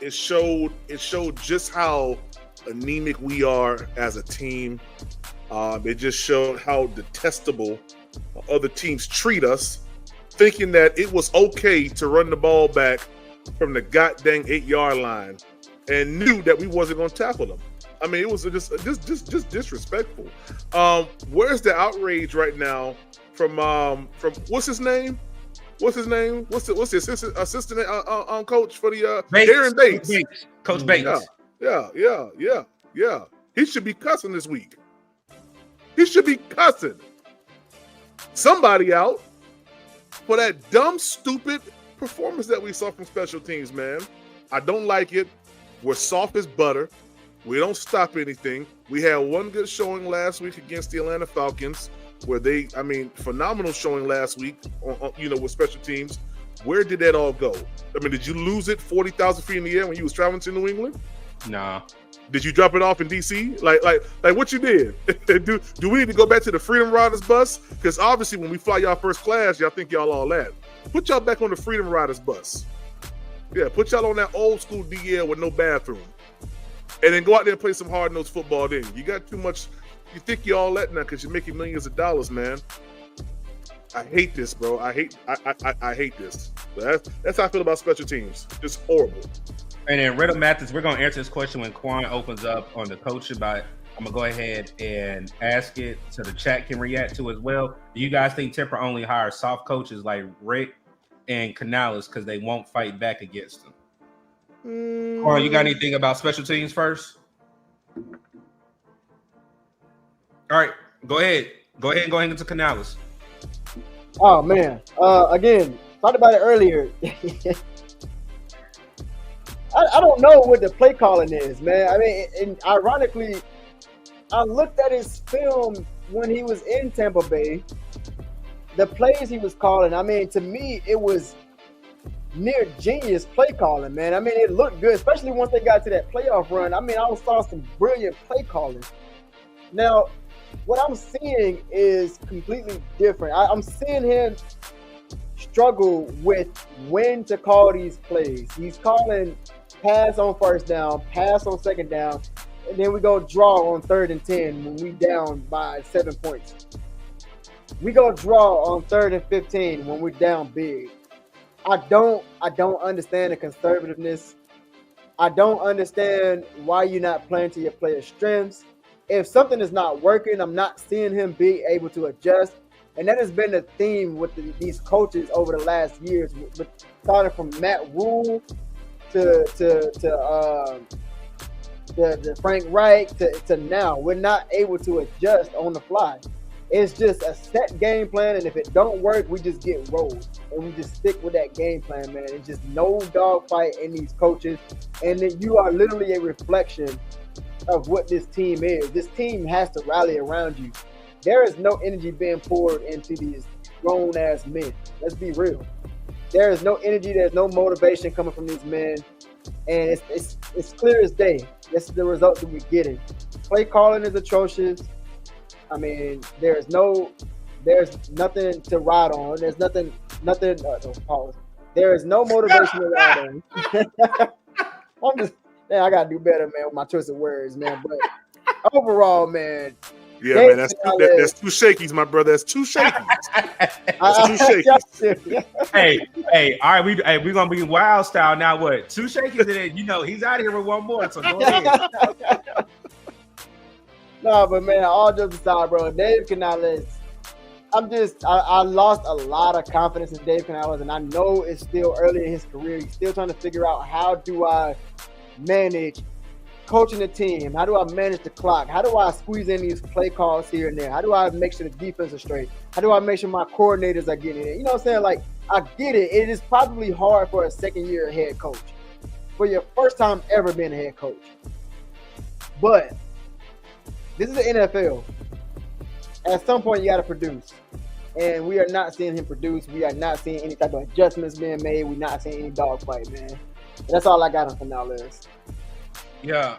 It showed just how anemic we are as a team. It just showed how detestable other teams treat us, thinking that it was okay to run the ball back from the goddamn 8-yard line and knew that we wasn't going to tackle them. I mean, it was just disrespectful. Where's the outrage right now from what's his name? What's the assistant coach for the Darren Bates? Coach Bates. Yeah. He should be cussing this week. He should be cussing somebody out for that dumb, stupid performance that we saw from special teams, man. I don't like it. We're soft as butter. We don't stop anything. We had one good showing last week against the Atlanta Falcons, where phenomenal showing last week, with special teams. Where did that all go? I mean, did you lose it 40,000 feet in the air when you was traveling to New England? Nah. Did you drop it off in DC? Like what you did? Do we need to go back to the Freedom Riders bus? Because obviously, when we fly y'all first class, y'all think y'all all that. Put y'all back on the Freedom Riders bus. Yeah, put y'all on that old school DL with no bathroom, and then go out there and play some hard-nosed football. Then you got too much. You think you all that now because you're making millions of dollars, man. I hate this, bro. I hate this. That's how I feel about special teams. It's horrible. And then Riddle Mathis, we're gonna answer this question when Quan opens up on the coaching, but I'm gonna go ahead and ask it so the chat can react to as well. Do you guys think Tepper only hires soft coaches like Rick and Canales because they won't fight back against them? Quan, you got anything about special teams first? All right, go ahead into Canales. Oh man, again, talked about it earlier. I don't know what the play calling is, man. I mean, and ironically, I looked at his film when he was in Tampa Bay. The plays he was calling, I mean, to me, it was near genius play calling, man. I mean, it looked good, especially once they got to that playoff run. I mean, I saw some brilliant play calling. Now, what I'm seeing is completely different. I'm seeing him struggle with when to call these plays. He's calling pass on first down, pass on second down, and then we go draw on 3rd and 10 when we down by 7 points. We go draw on 3rd and 15 when we're down big. I don't understand the conservativeness. I don't understand why you're not playing to your players' strengths. If something is not working, I'm not seeing him be able to adjust. And that has been the theme with these coaches over the last years, starting from Matt Rule to Frank Reich to now. We're not able to adjust on the fly. It's just a set game plan, and if it don't work, we just get rolled, and we just stick with that game plan, man. It's just no dogfight in these coaches, and then you are literally a reflection of what this team is. This team has to rally around you. There is no energy being poured into these grown-ass men. Let's be real. There is no energy. There's no motivation coming from these men, and it's clear as day. This is the result that we're getting. Play calling is atrocious. I mean, there's nothing to ride on. There's nothing. Pause. There is no motivation to ride on. I gotta do better, man, with my choice of words, man. But overall, man. Yeah, man, that's two shakies, my brother. That's two shakies. That's two shakies. Hey, all right, we're gonna be wild style now. What? Two shakies, and then he's out of here with one more. So go ahead. No, but man, all jokes aside, bro, Dave Canales, I lost a lot of confidence in Dave Canales, and I know it's still early in his career. He's still trying to figure out, how do I manage coaching the team? How do I manage the clock? How do I squeeze in these play calls here and there? How do I make sure the defense is straight? How do I make sure my coordinators are getting it? You know what I'm saying? Like, I get it. It is probably hard for a second-year head coach, for your first time ever being a head coach. But this is the NFL. At some point, you got to produce. And we are not seeing him produce. We are not seeing any type of adjustments being made. We're not seeing any dogfight, man. That's all I got on Canales. Yeah,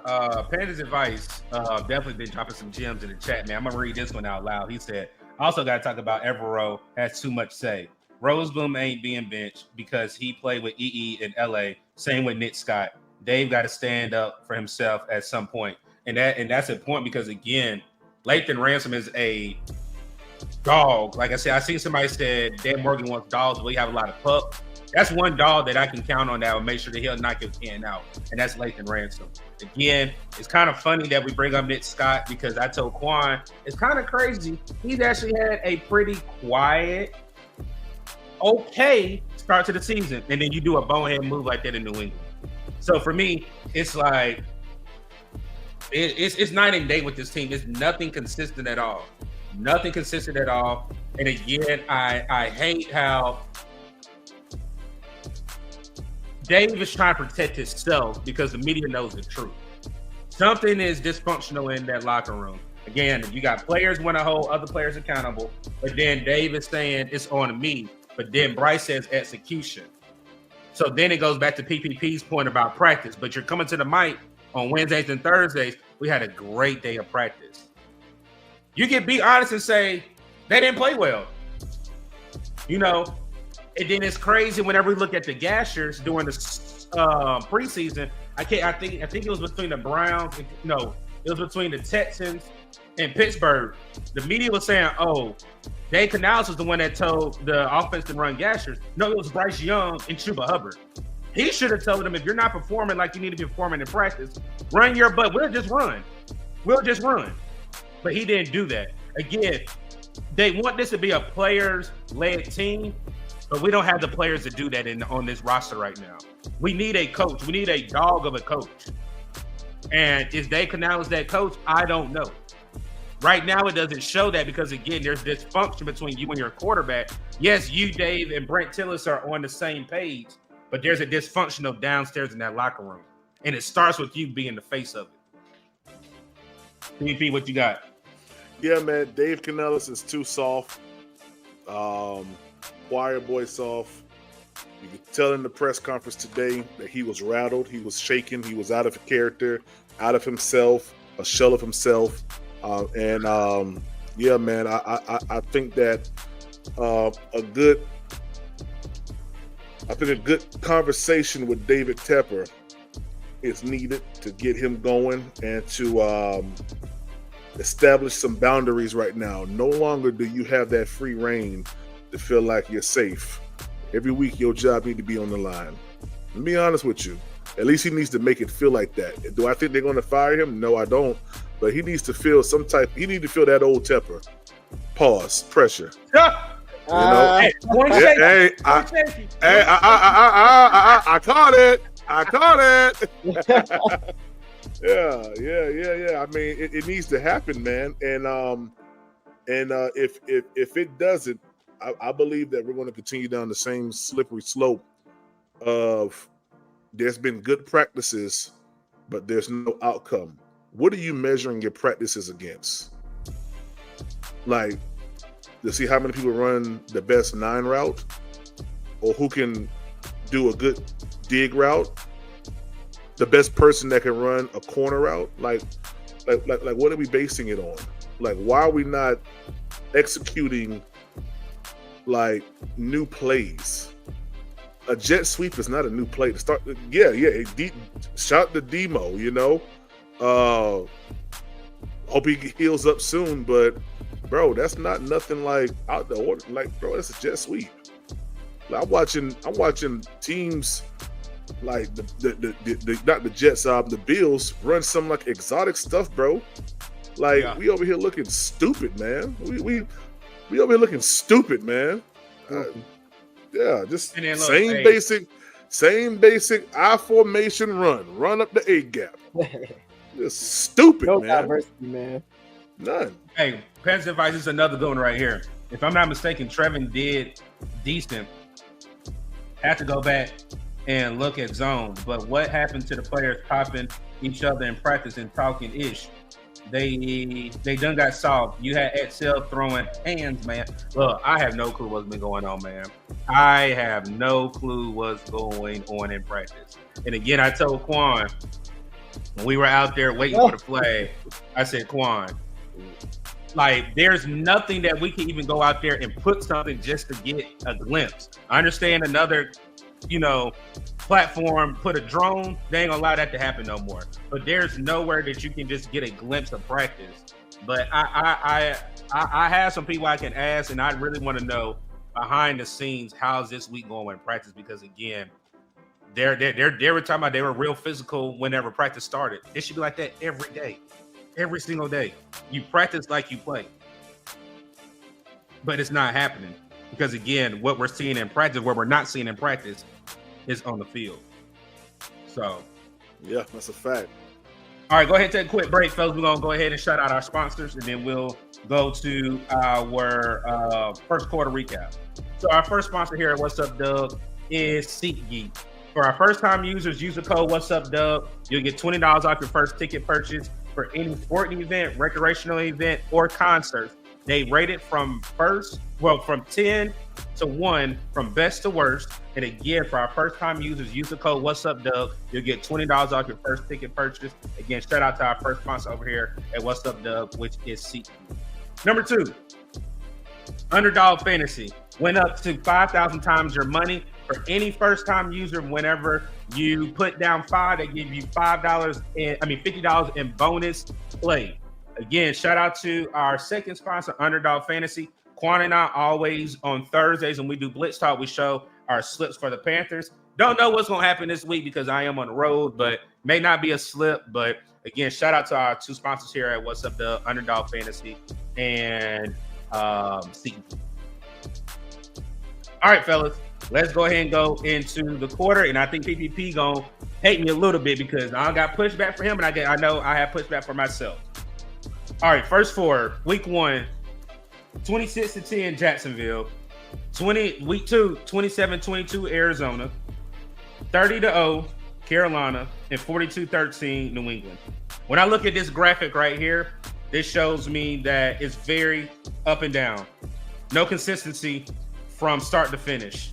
Panthers Advice definitely been dropping some gems in the chat, man. I'm going to read this one out loud. He said, also got to talk about Evero has too much say. Roseboom ain't being benched because he played with EE in LA. Same with Nick Scott. Dave got to stand up for himself at some point. And that's important because, again, Lathan Ransom is a dog. Like I said, I seen somebody said Dan Morgan wants dogs, but he have a lot of pups. That's one dog that I can count on that will make sure that he'll knock his can out, and that's Lathan Ransom. Again, it's kind of funny that we bring up Nick Scott because I told Quan, it's kind of crazy. He's actually had a pretty quiet, okay start to the season, and then you do a bonehead move like that in New England. So for me, it's like, it's night and day with this team. It's nothing consistent at all. Nothing consistent at all. And again, I hate how Dave is trying to protect himself because the media knows the truth. Something is dysfunctional in that locker room. Again, you got players want to hold other players accountable, but then Dave is saying it's on me. But then Bryce says execution. So then it goes back to PPP's point about practice. But you're coming to the mic on Wednesdays and Thursdays. We had a great day of practice. You can be honest and say they didn't play well. And then it's crazy whenever we look at the Gashers during the preseason. I think it was between the Browns. No, it was between the Texans and Pittsburgh. The media was saying, "Oh, Dave Canales was the one that told the offense to run Gashers." No, it was Bryce Young and Chuba Hubbard. He should have told them, if you're not performing like you need to be performing in practice, run your butt. We'll just run. But he didn't do that. Again, they want this to be a players-led team, but we don't have the players to do that on this roster right now. We need a coach. We need a dog of a coach. And is Dave Canales that coach? I don't know. Right now, it doesn't show that because, again, there's dysfunction between you and your quarterback. Yes, you, Dave, and Brent Tillis are on the same page, but there's a dysfunctional downstairs in that locker room. And it starts with you being the face of it. PvP, what you got? Yeah, man, Dave Canales is too soft. Choir boy soft. You could tell in the press conference today that he was rattled. He was shaken. He was out of character, out of himself, a shell of himself. Yeah, man, I think that a good conversation with David Tepper is needed to get him going and to establish some boundaries right now. No longer do you have that free reign to feel like you're safe. Every week your job need to be on the line. Let me be honest with you. At least he needs to make it feel like that. Do I think they're going to fire him? No, I don't. But he needs to feel he needs to feel that old Tepper. Pause. Pressure. I caught it. Yeah. I mean, it needs to happen, man. And And if it doesn't, I believe that we're going to continue down the same slippery slope of there's been good practices, but there's no outcome. What are you measuring your practices against? Like, to see how many people run the best 9 route, or who can do a good dig route, the best person that can run a corner route. Like what are we basing it on? Like, why are we not executing like new plays? A jet sweep is not a new play to start. Shout to Demo, you know. Hope he heals up soon, but bro, that's not nothing like out the order. Like, bro, that's a jet sweep. Like, I'm watching teams like the not the Jets, the Bills run some like exotic stuff, bro. Like, we over here looking stupid, man. We over here looking stupid, man. Just same basic I formation run up the A gap. Just stupid, no man. diversity, man. None. Hey, Panthers advice is another good one right here. If I'm not mistaken, Trevin did decent. Had to go back and look at zones. But what happened to the players popping each other in practice and talking ish? They done got solved. You had Excel throwing hands, man. Look, I have no clue what's been going on, man. I have no clue what's going on in practice. And again, I told Quan when we were out there waiting for the flag, I said, Quan, like, there's nothing that we can even go out there and put something just to get a glimpse. I understand another, platform put a drone. They ain't gonna allow that to happen no more. But there's nowhere that you can just get a glimpse of practice. But I have some people I can ask, and I really want to know behind the scenes how's this week going in practice, because again, they were talking about they were real physical whenever practice started. It should be like that every day. Every single day. You practice like you play. But it's not happening. Because again, what we're seeing in practice, what we're not seeing in practice, is on the field. So. Yeah, that's a fact. All right, go ahead and take a quick break, folks. We're going to go ahead and shout out our sponsors, and then we'll go to our first quarter recap. So our first sponsor here at What's Up, Doug, is SeatGeek. For our first-time users, use the code What's Up, Doug. You'll get $20 off your first ticket purchase for any sporting event, recreational event, or concert. They rate it from 10 to 1, from best to worst. And again, for our first-time users, use the code What's Up, Doug. You'll get $20 off your first ticket purchase. Again, shout out to our first sponsor over here at What's Up, Doug, which is SeatGeek. Number 2, Underdog Fantasy went up to 5,000 times your money. For any first-time user, whenever you put down $5, they give you $50 in bonus play. Again, shout out to our second sponsor, Underdog Fantasy. Quan and I always on Thursdays when we do Blitz Talk, we show our slips for the Panthers. Don't know what's going to happen this week because I am on the road, but may not be a slip. But again, shout out to our two sponsors here at What's Up, the Underdog Fantasy and Seaton. All right, fellas. Let's go ahead and go into the quarter, and I think PPP gonna hate me a little bit because I got pushback for him, and I know I have pushback for myself. All right, first four, week 1, 26-10 Jacksonville, week 2, 27-22 Arizona, 30-0 Carolina, and 42-13 New England. When I look at this graphic right here, this shows me that it's very up and down, no consistency from start to finish.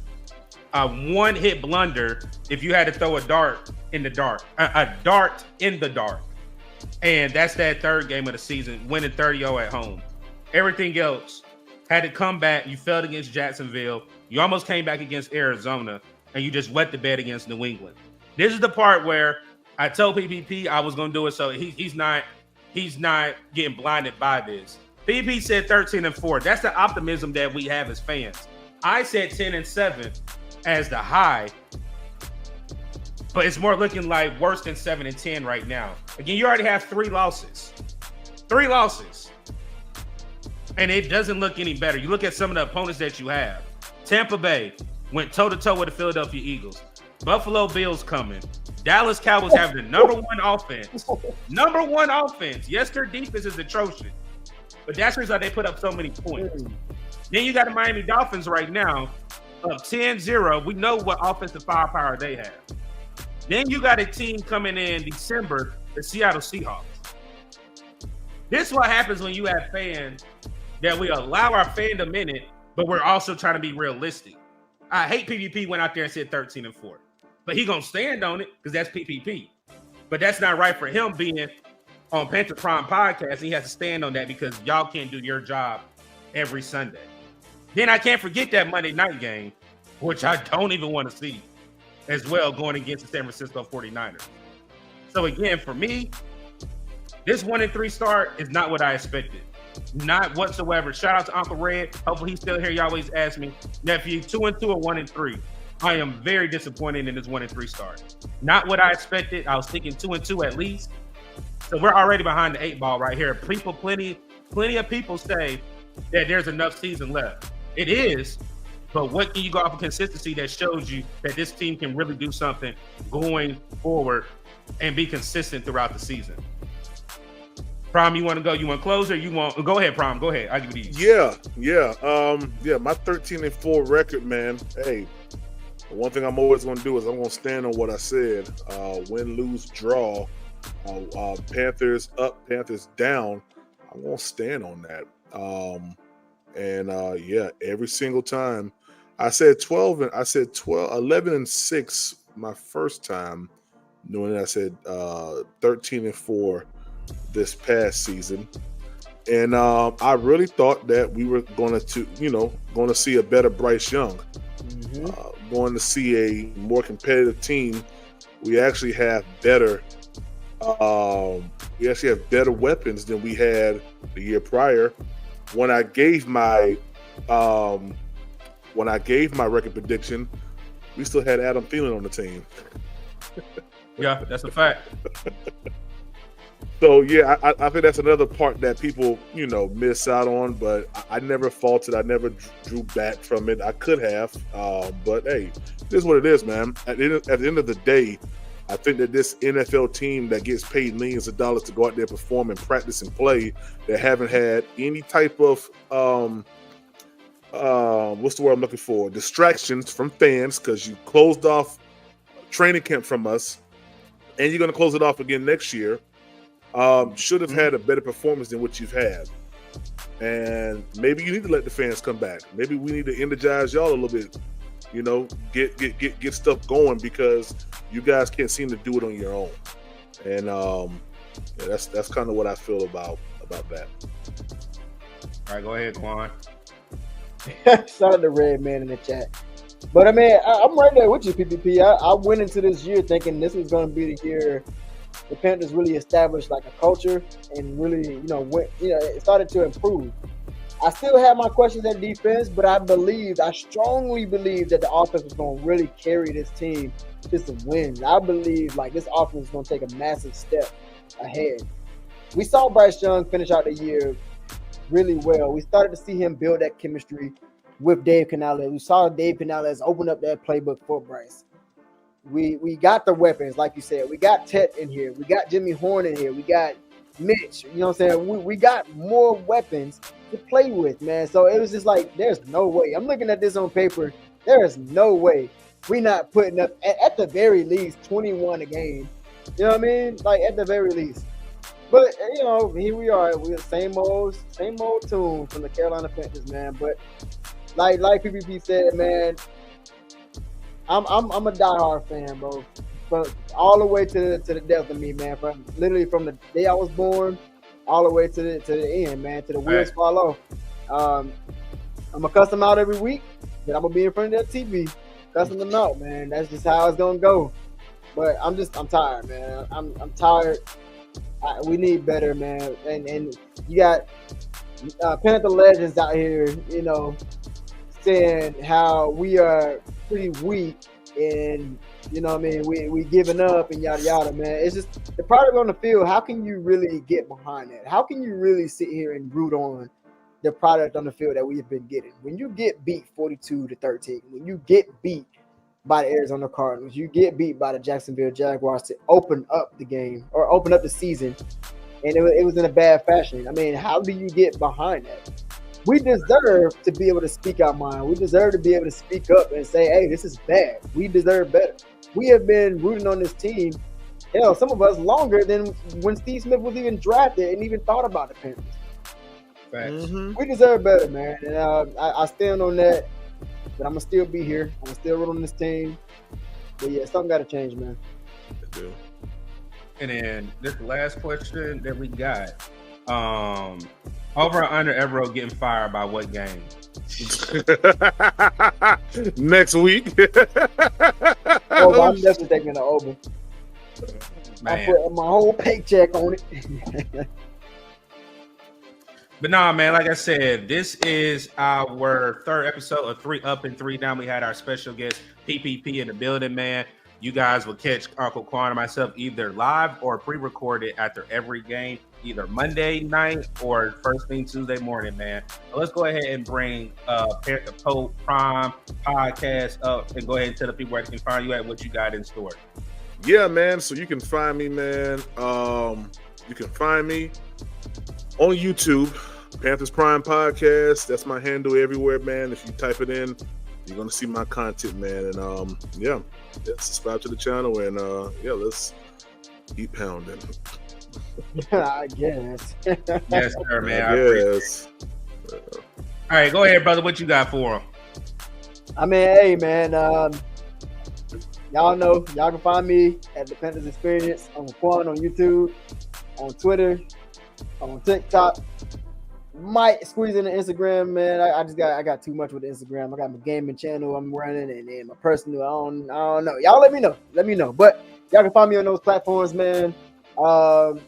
A one-hit blunder if you had to throw a dart in the dark, and that's that third game of the season, winning 30-0 at home. Everything else had to come back. You failed against Jacksonville. You almost came back against Arizona, and you just wet the bed against New England. This is the part where I told PPP I was going to do it, so he's not getting blinded by this. PPP said 13-4. That's the optimism that we have as fans. I said 10-7 as the high, but it's more looking like worse than 7-10 right now. Again, you already have 3 losses, and it doesn't look any better. You look at some of the opponents that you have. Tampa Bay went toe-to-toe with the Philadelphia Eagles. Buffalo Bills coming. Dallas Cowboys have the number one offense. Yes, their defense is atrocious. But that's the reason why they put up so many points. Mm. Then you got the Miami Dolphins right now, up 10-0. We know what offensive firepower they have. Then you got a team coming in December, the Seattle Seahawks. This is what happens when you have fans that we allow our fandom in it, but we're also trying to be realistic. I hate PPP went out there and said 13-4, but he gonna stand on it because that's PPP. But that's not right for him being on Panthers Prime podcast. He has to stand on that because y'all can't do your job every Sunday. Then I can't forget that Monday night game, which I don't even want to see as well, going against the San Francisco 49ers. So again, for me, this 1-3 start is not what I expected. Not whatsoever. Shout out to Uncle Red. Hopefully he's still here. You always ask me, nephew, 2-2 or 1-3. I am very disappointed in this 1-3 start. Not what I expected. I was thinking 2-2 at least. So we're already behind the 8 ball right here. People, plenty of people say that there's enough season left. It is, but what can you go off of consistency that shows you that this team can really do something going forward and be consistent throughout the season? Prom, you want to go? You want to close or you want? Go ahead, Prom. Go ahead. I'll give you these. Yeah. My 13-4 record, man. Hey, one thing I'm always going to do is I'm going to stand on what I said. Win, lose, draw. Panthers up, Panthers down. I'm going to stand on that. Every single time. I said 11-6 my first time doing it. I said 13-4 this past season, and I really thought that we were going to see a better Bryce Young, going to see a more competitive team. We actually have better weapons than we had the year prior. When I gave my record prediction, we still had Adam Thielen on the team. Yeah, that's a fact. So yeah, I think that's another part that people miss out on. But I never faulted. I never drew back from it. I could have, but hey, this is what it is, man. At the end of the day, I think that this NFL team that gets paid millions of dollars to go out there, perform and practice and play, that haven't had any type of what's the word I'm looking for? Distractions from fans, because you closed off training camp from us, and you're going to close it off again next year. Should have had a better performance than what you've had. And maybe you need to let the fans come back. Maybe we need to energize y'all a little bit, get stuff going, because you guys can't seem to do it on your own. And that's kind of what I feel about that. All right, go ahead, Quan. Shout out to Red Man in the chat. But I mean, I'm right there with you, PPP. I went into this year thinking this was going to be the year the Panthers really established like a culture and really, it started to improve. I still have my questions at defense, but I strongly believe that the offense was going to really carry this team to some wins. I believe like this offense is going to take a massive step ahead. We saw Bryce Young finish out the year really well. We started to see him build that chemistry with Dave Canales. We saw Dave Canales open up that playbook for Bryce. We got the weapons, like you said. We got Tet in here. We got Jimmy Horn in here. We got Mitch. You know what I'm saying? We got more weapons to play with, man. So it was just like, there's no way. I'm looking at this on paper. There is no way we're not putting up, at the very least, 21 a game. You know what I mean? Like, at the very least. But, here we are. We're the same old tune from the Carolina Panthers, man. But like PPP said, man, I'm a diehard fan, bro. But all the way to the death of me, man. From the day I was born, all the way to the end, man. To the wheels fall off. I'm gonna cuss them out every week, but I'm gonna be in front of that TV, cussing them out, man. That's just how it's gonna go. But I'm tired, man. I'm tired. We need better, man. And you got Panther legends out here, saying how we are pretty weak and we giving up and yada yada, man. It's just the product on the field. How can you really get behind that? How can you really sit here and root on the product on the field that we've been getting? When you get beat 42-13, when you get beat by the Arizona Cardinals, you get beat by the Jacksonville Jaguars to open up the game or open up the season, and it was in a bad fashion. I mean, how do you get behind that? We deserve to be able to speak our mind. We deserve to be able to speak up and say, hey, this is bad. We deserve better. We have been rooting on this team, hell, some of us longer than when Steve Smith was even drafted and even thought about the Panthers. Facts. We deserve better, man. And I stand on that, but I'm going to still be here. I'm going to still root on this team. But yeah, something got to change, man. And then this last question that we got. Over or under Evero getting fired by what game? Next week. Oh, I'm definitely taking the over. Man. I put my whole paycheck on it. But nah, man, like I said, this is our third episode of 3 Up and 3 Down. We had our special guest, PPP, in the building, man. You guys will catch Uncle Quan and myself either live or pre-recorded after every game, either Monday night or first thing Tuesday morning, man. So let's go ahead and bring the Pope Prime podcast up and go ahead and tell the people where they can find you at, what you got in store. Yeah, man. So you can find me, man. You can find me on YouTube, Panthers Prime Podcast. That's my handle everywhere, man. If you type it in, you're gonna see my content, man. And yeah, subscribe to the channel and let's keep pounding. I guess. Yes, sir, man. Yes. All right, go ahead, brother. What you got for him? I mean, hey, man. Y'all know, y'all can find me at the Panthers Experience on Quan on YouTube, on Twitter, on TikTok. Might squeeze in the Instagram, man. I got too much with the Instagram. I got my gaming channel I'm running, and then my personal. I don't know. Y'all let me know. Let me know. But y'all can find me on those platforms, man. Honestly,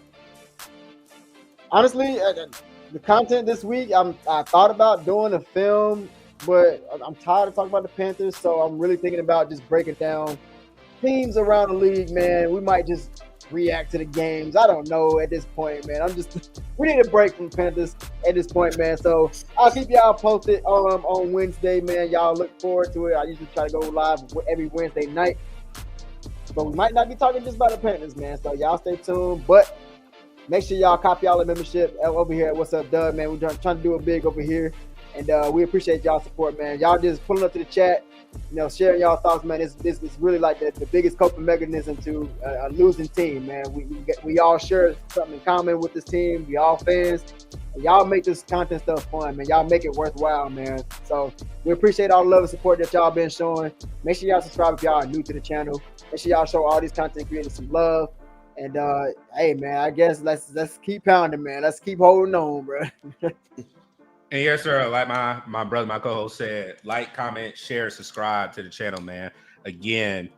the content this week, I thought about doing a film, but I'm tired of talking about the Panthers, so I'm really thinking about just breaking down teams around the league, man. We might just react to the games. I don't know at this point, man. We need a break from Panthers at this point, man. So I'll keep y'all posted on Wednesday, man. Y'all look forward to it. I usually try to go live every Wednesday night, but we might not be talking just about the Panthers, man. So y'all stay tuned. But make sure y'all copy all the membership over here at What's Up, Doug, man. We're trying to do it big over here, and we appreciate y'all support, man. Y'all just pulling up to the chat, sharing y'all thoughts, man. This is really like the biggest coping mechanism to a losing team, man. We all share something in common with this team. We all fans. And y'all make this content stuff fun, man. Y'all make it worthwhile, man. So we appreciate all the love and support that y'all been showing. Make sure y'all subscribe if y'all are new to the channel. Make sure y'all show all these content creators some love. And hey, man, I guess let's keep pounding, man. Let's keep holding on, bro. And yes, sir, like my brother, my co-host said, like, comment, share, subscribe to the channel, man. Again,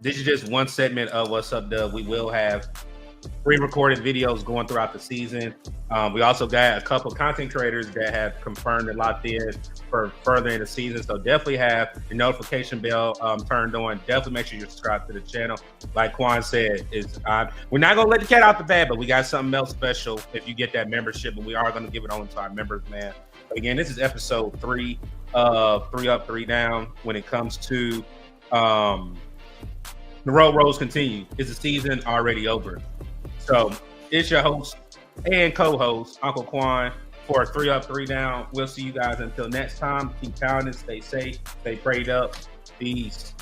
this is just one segment of What's Up, Dub. We will have pre-recorded videos going throughout the season. We also got a couple content creators that have confirmed and locked in for further in the season. So definitely have your notification bell turned on. Definitely make sure you're subscribed to the channel. Like Quan said, we're not going to let the cat out the bag, but we got something else special if you get that membership, and we are going to give it on to our members, man. But again, this is episode 3 of 3 Up, 3 Down. When it comes to the road rolls continue. Is the season already over? So it's your host and co-host, Uncle Quan, for 3 Up, 3 Down. We'll see you guys until next time. Keep pounding, stay safe, stay prayed up. Peace.